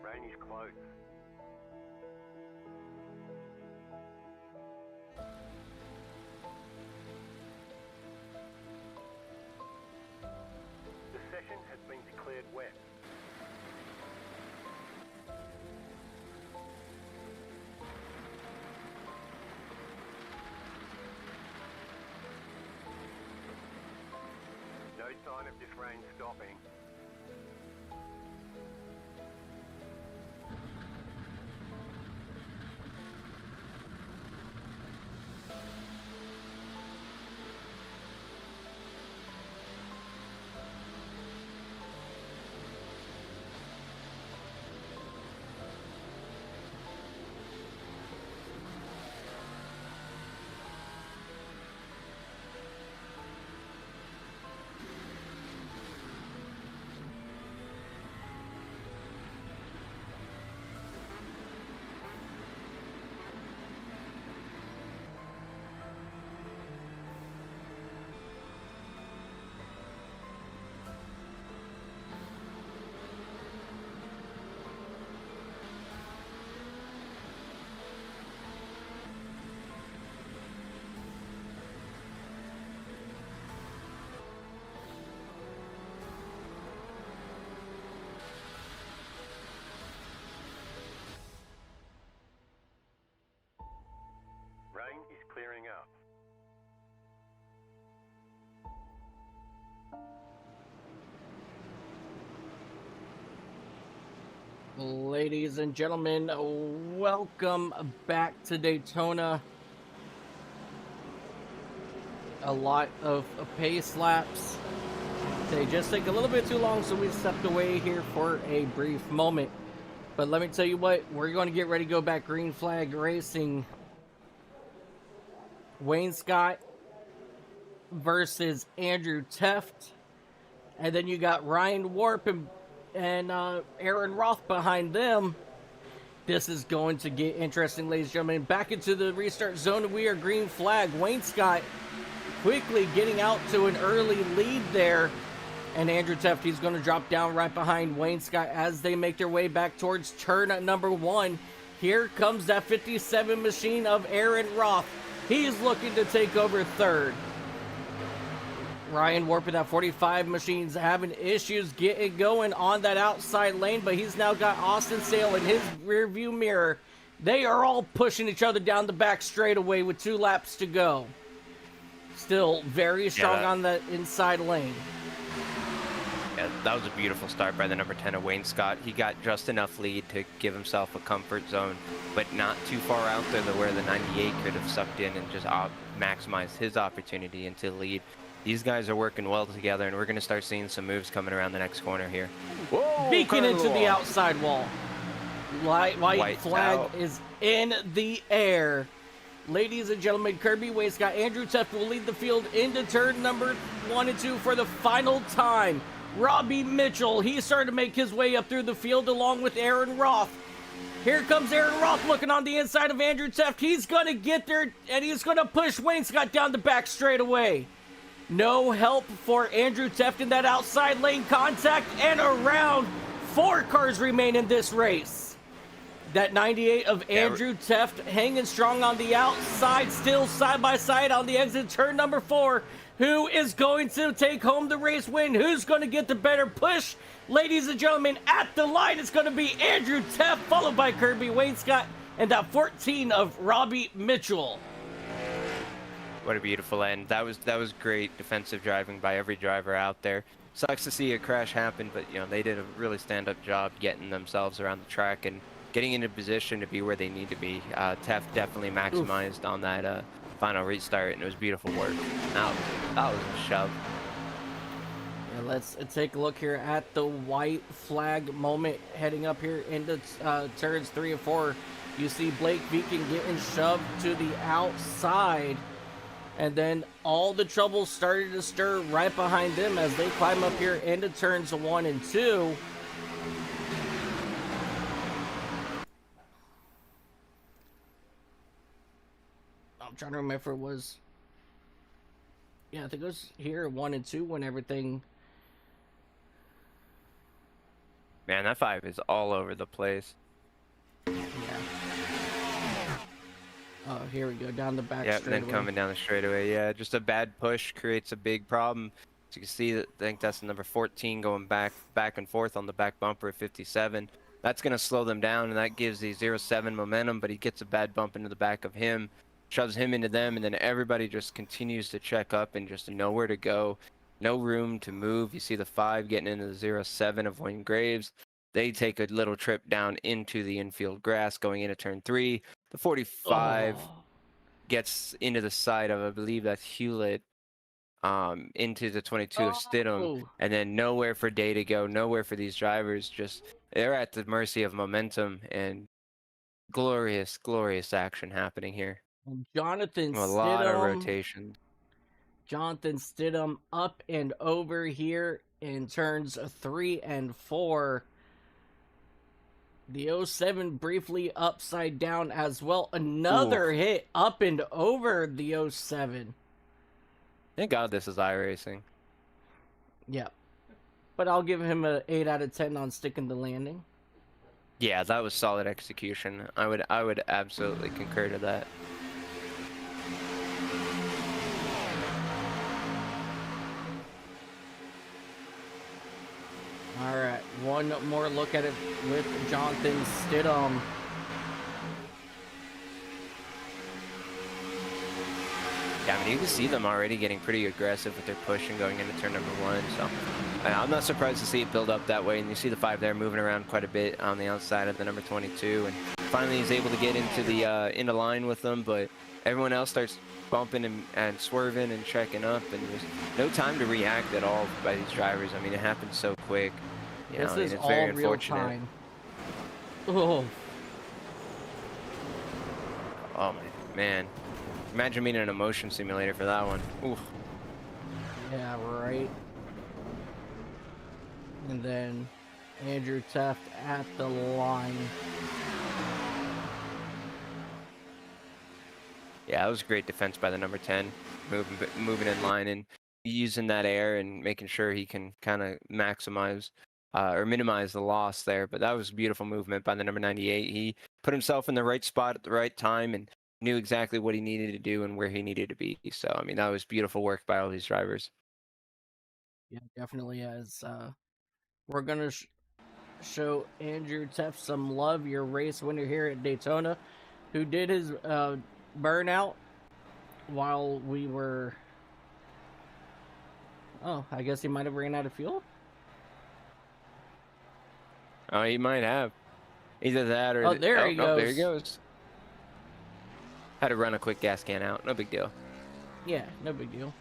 Rain is close. The session has been declared wet. No sign of this rain stopping. Rain is clearing up. Ladies and gentlemen, welcome back to Daytona. A lot of pace laps. They just take a little bit too long, so we stepped away here for a brief moment. But let me tell you what, we're going to get ready to go back green flag racing. Wayne Scott versus Andrew Teft. And then you got Ryan Warp and Aaron Roth behind them. This is going to get interesting, ladies and gentlemen. Back into the restart zone. We are green flag. Wayne Scott quickly getting out to an early lead there. And Andrew Teft, he's going to drop down right behind Wayne Scott as they make their way back towards turn number 1. Here comes that 57 machine of Aaron Roth. He's looking to take over third. Ryan warping that 45 machine's having issues getting going on that outside lane, but he's now got Austin Sale in his rear view mirror. They are all pushing each other down the back straightaway with 2 laps to go. Still very strong on the inside lane. Yeah, that was a beautiful start by the number 10 of Wayne Scott. He got just enough lead to give himself a comfort zone, but not too far out there to where the 98 could have sucked in and just maximized his opportunity into the lead. These guys are working well together, and we're going to start seeing some moves coming around the next corner here. Whoa, Beacon into the outside wall. White flag out. is in the air. Ladies and gentlemen, Kirby Way Scott, Andrew Tuft will lead the field into turn number 1 and 2 for the final time. Robbie Mitchell, he started to make his way up through the field along with Aaron Roth. Here comes Aaron Roth looking on the inside of Andrew Tuft. He's going to get there, and he's going to push Wayne Scott down the back straightaway. No help for Andrew Tuft in that outside lane contact, and around 4 cars remain in this race. That 98 of Andrew Tuft hanging strong on the outside, still side by side on the exit turn number 4. Who is going to take home the race win? Who's going to get the better push? Ladies and gentlemen, at the line, it's going to be Andrew Tuft, followed by Kirby Wayne Scott, and that 14 of Robbie Mitchell. What a beautiful end. That was great defensive driving by every driver out there. Sucks to see a crash happen, but they did a really stand-up job getting themselves around the track and getting into position to be where they need to be. Taft definitely maximized on that final restart, and it was beautiful work. That was a shove. Yeah, let's take a look here at the white flag moment heading up here into turns 3 and 4. You see Blake Beacon getting shoved to the outside, and then all the trouble started to stir right behind them as they climb up here into turns 1 and 2. I'm trying to remember if it was, yeah, I think it was here 1 and 2 when everything. Man, that 5 is all over the place. Yeah. Oh, here we go down the back. Yeah, and then coming down the straightaway. Yeah, just a bad push creates a big problem. As you can see, I think that's number 14 going back and forth on the back bumper of 57. That's going to slow them down, and that gives the 0-7 momentum, but he gets a bad bump into the back of him, shoves him into them, and then everybody just continues to check up and just nowhere to go, no room to move. You see the 5 getting into the 0-7 of Wayne Graves. They take a little trip down into the infield grass going into turn 3. The 45 gets into the side of, I believe that's Hewlett, into the 22 of Stidham, and then nowhere for Day to go, nowhere for these drivers. Just they're at the mercy of momentum, and glorious action happening here. Jonathan A lot of Stidham. rotation. Jonathan Stidham up and over here in turns 3 and 4. The 07 briefly upside down as well. Another hit up and over the 07. Thank God this is iRacing. Yeah. But I'll give him an 8 out of 10 on sticking the landing. Yeah, that was solid execution. I would absolutely concur to that. All right, one more look at it with Jonathan Stidham. Yeah, I mean, you can see them already getting pretty aggressive with their push and going into turn number 1. So I'm not surprised to see it build up that way. And you see the 5 there moving around quite a bit on the outside of the number 22. And finally he's able to get into the into line with them. But everyone else starts bumping and swerving and checking up. And there's no time to react at all by these drivers. I mean, it happens so quick. This is it's all very real unfortunate. time. Oh. Oh, man. Imagine being in a motion simulator for that one. Oof. Yeah, right. And then Andrew Tuft at the line. Yeah, that was great defense by the number 10, moving in line and using that air and making sure he can kind of maximize or minimize the loss there. But that was beautiful movement by the number 98. He put himself in the right spot at the right time and knew exactly what he needed to do and where he needed to be. So, I mean, that was beautiful work by all these drivers. Yeah, definitely has. We're gonna show Andrew Teff some love, your race winner here at Daytona, who did his burnout while we were. Oh, I guess he might have ran out of fuel. Oh, he might have. Either that or... Oh, there he no, there he goes. goes. Had to run a quick gas can out. No big deal. Yeah, no big deal.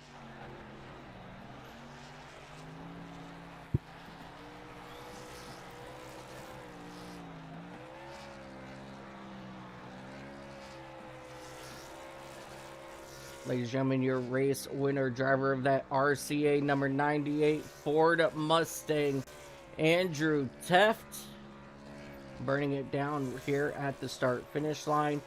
Ladies and gentlemen, your race winner, driver of that RCA number 98 Ford Mustang, Andrew Teft, burning it down here at the start-finish line.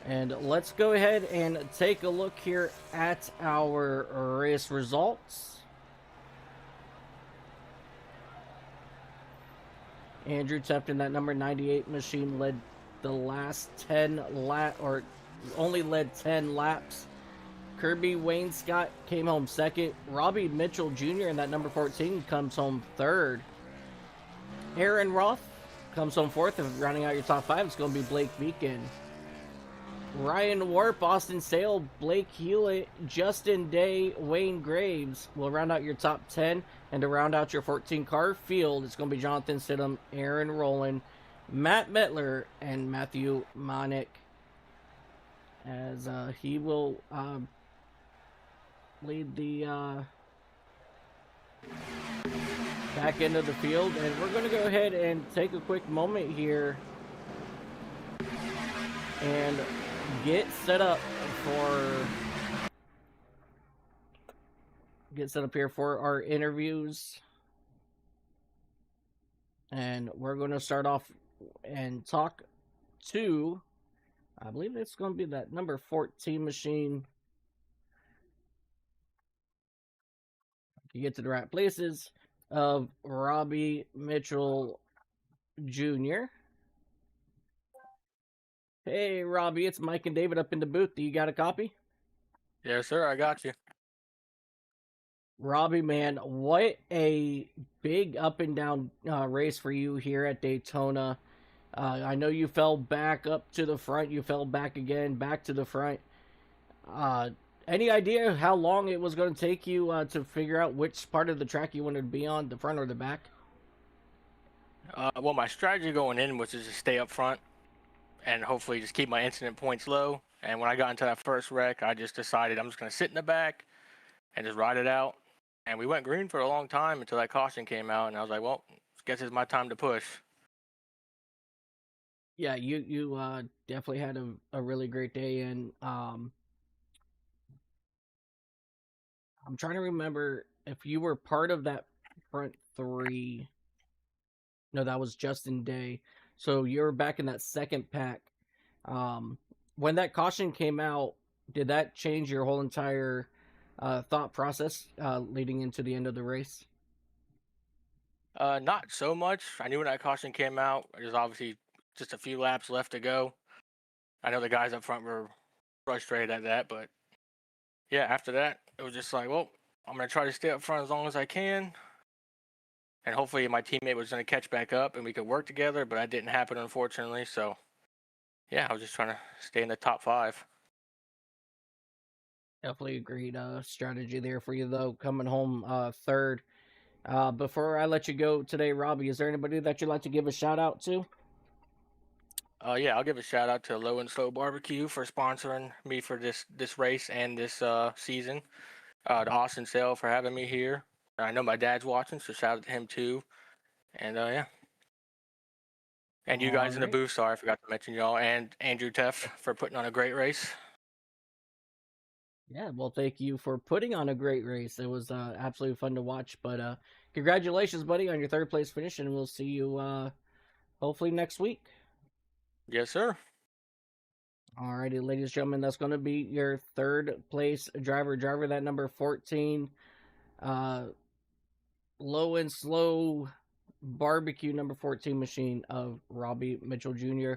And let's go ahead and take a look here at our race results. Andrew Teft in that number 98 machine led the last 10 or only led 10 laps. Kirby Wayne Scott came home second. Robbie Mitchell Jr. in that number 14 comes home third. Aaron Roth comes home fourth, and rounding out your top five, it's going to be Blake Beacon. Ryan Warp, Austin Sale, Blake Hewlett, Justin Day, Wayne Graves will round out your top 10. And to round out your 14 car field, it's going to be Jonathan Stidham, Aaron Rowland, Matt Mettler, and Matthew Monick. As he will lead the back end of the field. And we're going to go ahead and take a quick moment here and get set up here for our interviews. And we're going to start off and talk to, I believe it's going to be that number 14 machine. You get to the right places of Robbie Mitchell Jr. Hey, Robbie, it's Mike and David up in the booth. Do you got a copy? Yes, sir. I got you. Robbie, man, what a big up and down race for you here at Daytona. I know you fell back up to the front. You fell back again, back to the front. Any idea how long it was going to take you to figure out which part of the track you wanted to be on, the front or the back? Well, my strategy going in was to just stay up front and hopefully just keep my incident points low. And when I got into that first wreck, I just decided I'm just going to sit in the back and just ride it out. And we went green for a long time until that caution came out. And I was like, well, I guess it's my time to push. Yeah, you definitely had a really great day. And I'm trying to remember if you were part of that front three. No, that was Justin Day. So you're back in that second pack. When that caution came out, did that change your whole entire thought process leading into the end of the race? Not so much. I knew when that caution came out, there's obviously just a few laps left to go. I know the guys up front were frustrated at that, but yeah, after that, it was just like, well, I'm going to try to stay up front as long as I can. And hopefully my teammate was going to catch back up and we could work together, but that didn't happen, unfortunately. So, yeah, I was just trying to stay in the top five. Definitely a great strategy there for you, though, coming home third. Before I let you go today, Robbie, is there anybody that you'd like to give a shout out to? Yeah, I'll give a shout out to Low and Slow Barbecue for sponsoring me for this race and this season. To Austin Sale for having me here. I know my dad's watching, so shout out to him too. And yeah. And you guys in the booth, sorry, I forgot to mention y'all. And Andrew Teff for putting on a great race. Yeah, well, thank you for putting on a great race. It was absolutely fun to watch. But congratulations, buddy, on your third place finish, and we'll see you hopefully next week. Yes, sir. Alrighty, ladies and gentlemen, that's going to be your third place driver, that number 14, Low and Slow Barbecue number 14 machine of Robbie Mitchell Jr.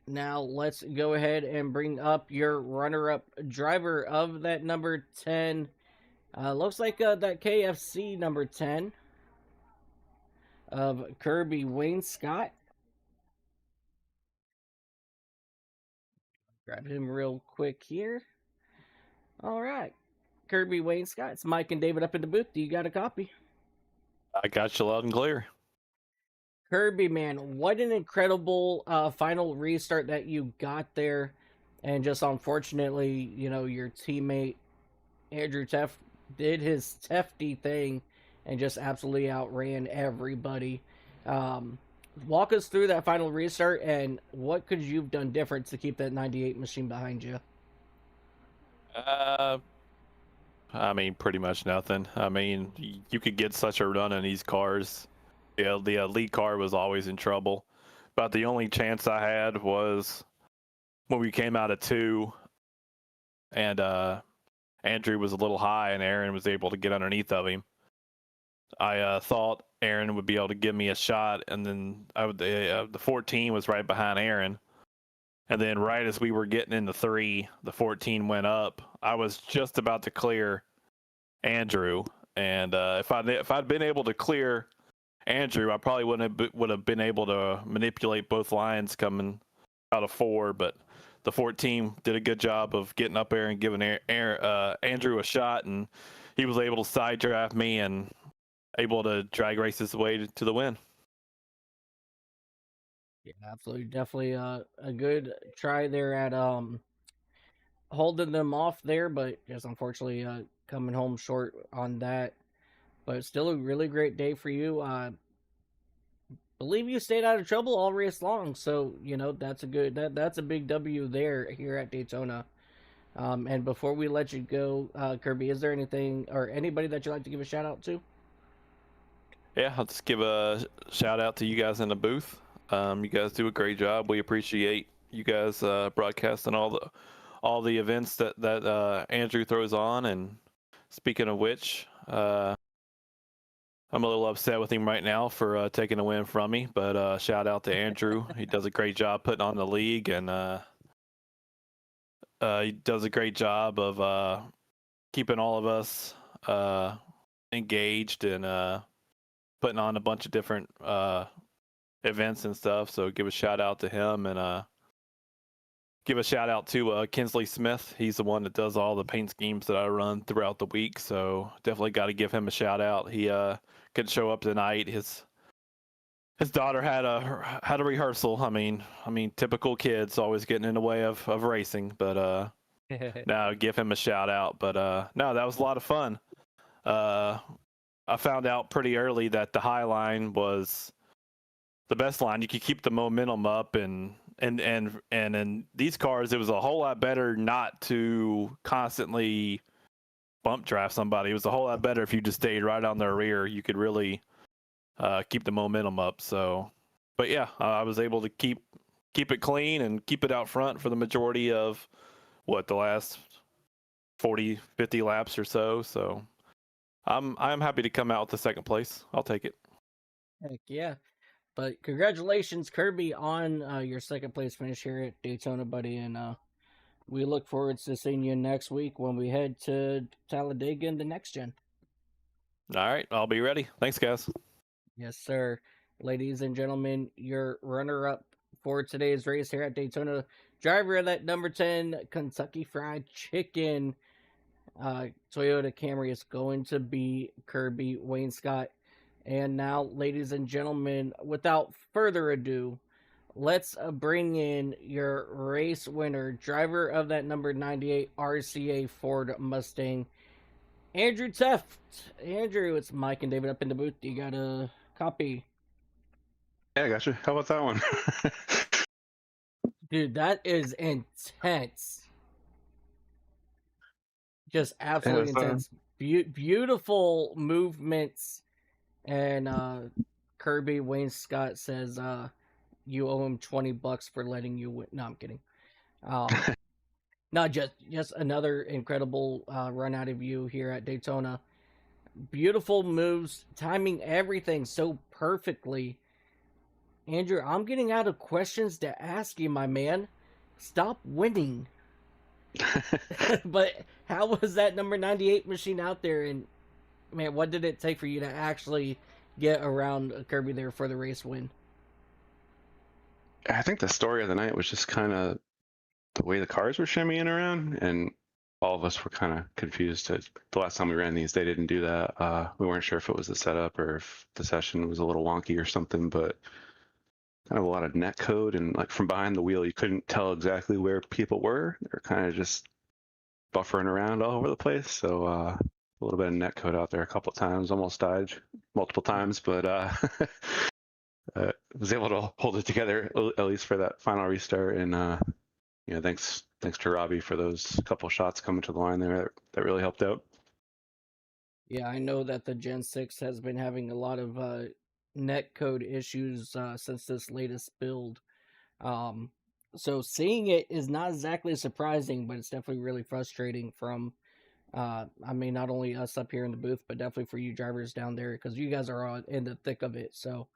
Now let's go ahead and bring up your runner-up driver of that number 10. Looks like that KFC number 10 of Kirby Wayne Scott. Grab him real quick here. All right. Kirby Wayne Scott. It's Mike and David up in the booth. Do you got a copy? I got you loud and clear. Kirby, man, what an incredible final restart that you got there. And just unfortunately, your teammate Andrew Teff did his Tefty thing and just absolutely outran everybody. Walk us through that final restart and what could you have done different to keep that 98 machine behind you? I mean, pretty much nothing. I mean, you could get such a run in these cars. Yeah, the elite car was always in trouble. But the only chance I had was when we came out of 2 and Andrew was a little high and Aaron was able to get underneath of him. I thought Aaron would be able to give me a shot, and then the 14 was right behind Aaron. And then right as we were getting into 3, the 14 went up. I was just about to clear Andrew, and if I'd been able to clear Andrew, I probably would have been able to manipulate both lines coming out of 4. But the 14 did a good job of getting up there and giving Andrew a shot, and he was able to side draft me and able to drag race his way to the win. Yeah, absolutely. Definitely a good try there at holding them off there, but just unfortunately coming home short on that. But still a really great day for you. Believe you stayed out of trouble all race long, so that's a good that's a big W there here at Daytona. And before we let you go, Kirby, is there anything or anybody that you'd like to give a shout out to? Yeah, I'll just give a shout out to you guys in the booth. You guys do a great job. We appreciate you guys broadcasting all the events that Andrew throws on. And speaking of which, I'm a little upset with him right now for taking a win from me. But shout out to Andrew. He does a great job putting on the league, and he does a great job of keeping all of us engaged and putting on a bunch of different events and stuff. So give a shout out to him, and give a shout out to Kinsley Smith. He's the one that does all the paint schemes that I run throughout the week. So definitely got to give him a shout out. He couldn't show up tonight. His daughter had a rehearsal. I mean, typical kids always getting in the way of racing. But no, give him a shout out. But no, that was a lot of fun. I found out pretty early that the high line was the best line. You could keep the momentum up, and in these cars, it was a whole lot better not to constantly bump draft somebody. It was a whole lot better if you just stayed right on their rear. You could really keep the momentum up. So, but yeah, I was able to keep it clean and keep it out front for the majority of the last 40, 50 laps or so. So I'm happy to come out with the second place. I'll take it. Heck yeah. But congratulations, Kirby, on your second place finish here at Daytona, buddy. And we look forward to seeing you next week when we head to Talladega in the next gen. All right, I'll be ready. Thanks, guys. Yes, sir. Ladies and gentlemen, your runner-up for today's race here at Daytona, driver of that number 10 Kentucky Fried Chicken Toyota Camry is going to be Kirby Wayne Scott. And now, ladies and gentlemen, without further ado, let's bring in your race winner, driver of that number 98 RCA Ford Mustang, Andrew Teft. Andrew, it's Mike and David up in the booth. You got a copy? Yeah, I got you. How about that one? Dude, that is intense. Just absolutely intense. Beautiful movements. And Kirby Wayne Scott says you owe him $20 for letting you win. No, I'm kidding. No, just another incredible run out of you here at Daytona. Beautiful moves, timing everything so perfectly. Andrew, I'm getting out of questions to ask you, my man. Stop winning. But how was that number 98 machine out there? And man, what did it take for you to actually get around Kirby there for the race win? I think the story of the night was just kind of the way the cars were shimmying around, and all of us were kind of confused. The last time we ran these, they didn't do that. We weren't sure if it was the setup or if the session was a little wonky or something, but kind of a lot of net code, and like from behind the wheel, you couldn't tell exactly where people were. They're kind of just buffering around all over the place. So a little bit of net code out there a couple of times, almost died multiple times, but was able to hold it together at least for that final restart. And thanks to Robbie for those couple shots coming to the line there. That really helped out. Yeah, I know that the Gen 6 has been having a lot of net code issues since this latest build. So seeing it is not exactly surprising, but it's definitely really frustrating from, not only us up here in the booth, but definitely for you drivers down there, because you guys are all in the thick of it. So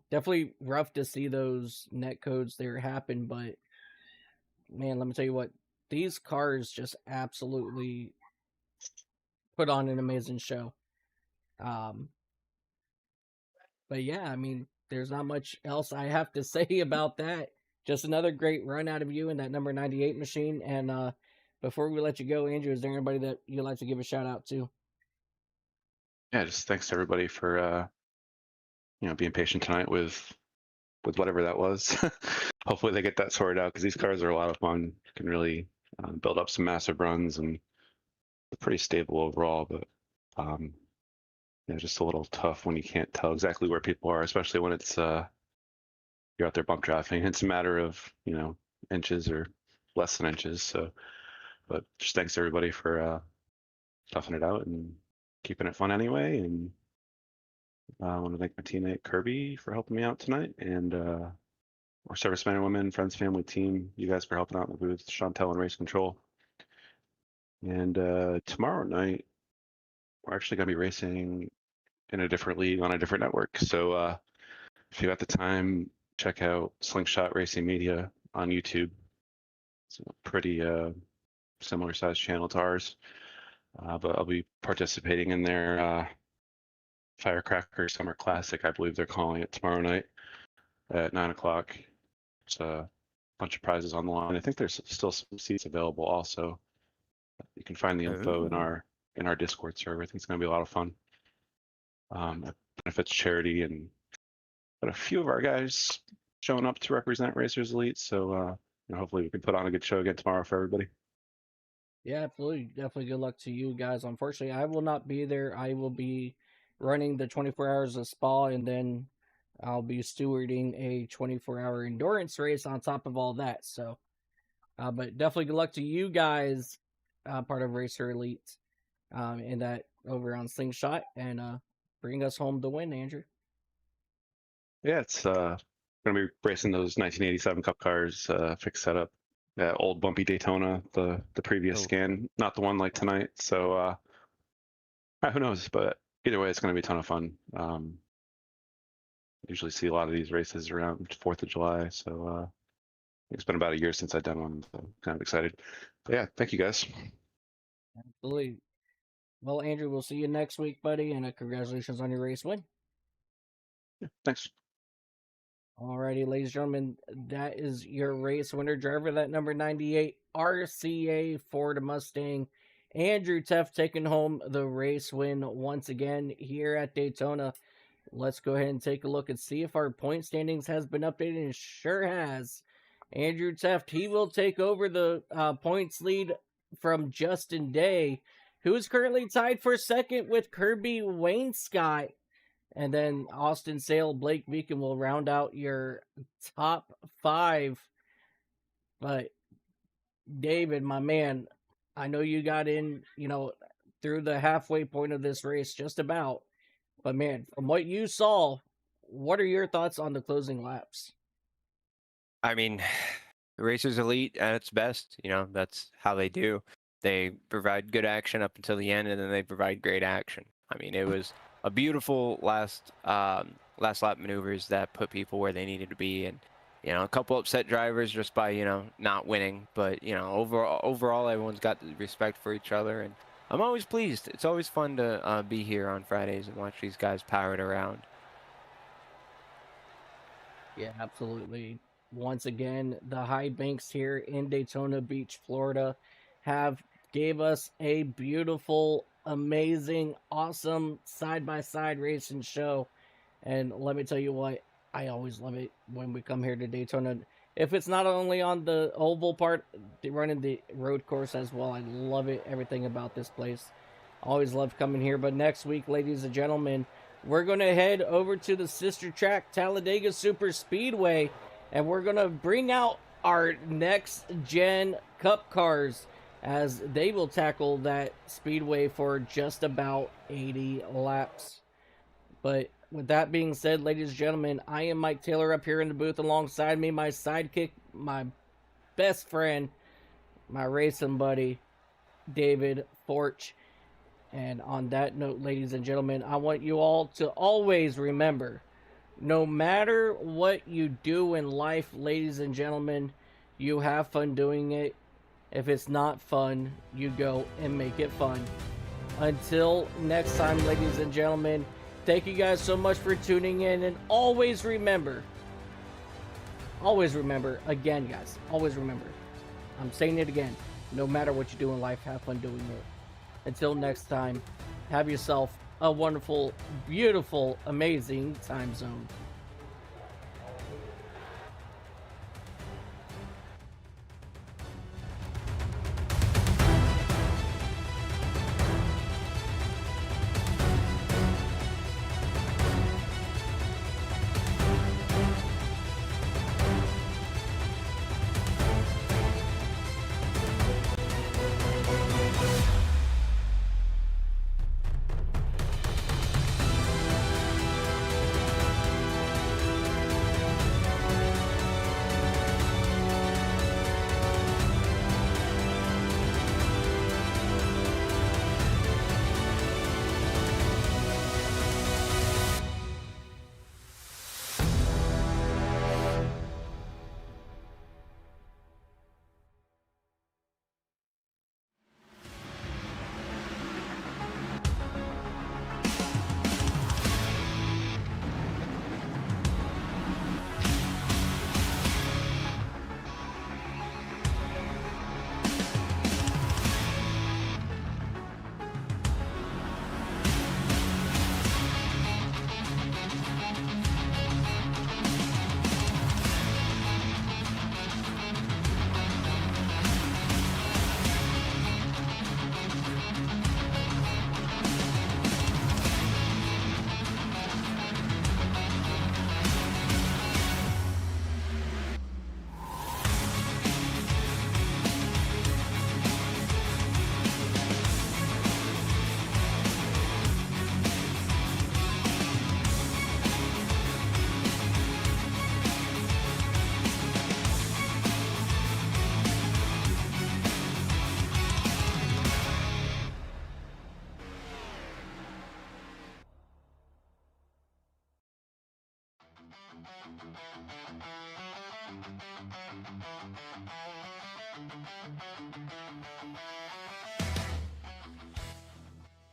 definitely rough to see those net codes there happen. But man, let me tell you what, these cars just absolutely put on an amazing show. But yeah, I mean, there's not much else I have to say about that. Just another great run out of you in that number 98 machine. And before we let you go, Andrew, is there anybody that you'd like to give a shout out to? Yeah, just thanks to everybody for being patient tonight with whatever that was. Hopefully they get that sorted out, because these cars are a lot of fun. You can really build up some massive runs, and they're pretty stable overall. But just a little tough when you can't tell exactly where people are, especially when it's you're out there bump drafting. It's a matter of inches or less than inches. So, but just thanks to everybody for toughing it out and keeping it fun anyway. And I want to thank my teammate Kirby for helping me out tonight, and our servicemen and women, friends, family, team, you guys for helping out in the booth, Chantel and Race Control. And tomorrow night, we're actually going to be racing in a different league on a different network. So if you got the time, check out Slingshot Racing Media on YouTube. It's a pretty similar sized channel to ours. But I'll be participating in their Firecracker Summer Classic, I believe they're calling it, tomorrow night at 9 o'clock. It's a bunch of prizes on the line. I think there's still some seats available also. You can find the info in our Discord server. I think it's going to be a lot of fun. It benefits charity, and got a few of our guys showing up to represent Racers Elite. So hopefully we can put on a good show again tomorrow for everybody. Yeah, absolutely. Definitely good luck to you guys. Unfortunately, I will not be there. I will be running the 24 hours of spa, and then I'll be stewarding a 24-hour endurance race on top of all that. So, but definitely good luck to you guys, part of Racer Elite, in that over on Slingshot, and bring us home the win, Andrew. Yeah, it's going to be racing those 1987 Cup cars, fixed setup. That old bumpy Daytona, the previous scan, not the one like tonight. So who knows? But either way, it's going to be a ton of fun. Usually see a lot of these races around 4th of July. So it's been about a year since I've done one. So I'm kind of excited. But yeah, thank you guys. Absolutely. Well, Andrew, we'll see you next week, buddy, and congratulations on your race win. Yeah, thanks. Alrighty, ladies and gentlemen, that is your race winner, driver that number 98 RCA Ford Mustang, Andrew Teff, taking home the race win once again here at Daytona. Let's go ahead and take a look and see if our point standings has been updated, and it sure has. Andrew Teff, he will take over the points lead from Justin Day, who is currently tied for second with Kirby Wainscott. And then Austin Sale, Blake Beacon will round out your top 5. But David, my man, I know you got in, through the halfway point of this race, just about. But man, from what you saw, what are your thoughts on the closing laps? I mean, Racers Elite at its best, that's how they do. They provide good action up until the end, and then they provide great action. I mean, it was a beautiful last last lap maneuvers that put people where they needed to be, and a couple upset drivers just by not winning. But overall, everyone's got the respect for each other, and I'm always pleased. It's always fun to be here on Fridays and watch these guys power it around. Yeah, absolutely. Once again, the High Banks here in Daytona Beach, Florida, have gave us a beautiful, amazing, awesome side-by-side racing show. And let me tell you what, I always love it when we come here to Daytona. If it's not only on the oval part, running the road course as well, I love it, everything about this place. Always love coming here. But next week, ladies and gentlemen, we're going to head over to the sister track, Talladega Superspeedway, and we're going to bring out our next gen cup cars as they will tackle that speedway for just about 80 laps. But with that being said, ladies and gentlemen, I am Mike Taylor up here in the booth alongside me, my sidekick, my best friend, my racing buddy, David Forch. And on that note, ladies and gentlemen, I want you all to always remember, no matter what you do in life, ladies and gentlemen, you have fun doing it. If it's not fun, you go and make it fun. Until next time, ladies and gentlemen, thank you guys so much for tuning in. And always remember, again, guys, always remember, I'm saying it again, no matter what you do in life, have fun doing it. Until next time, have yourself a wonderful, beautiful, amazing time zone.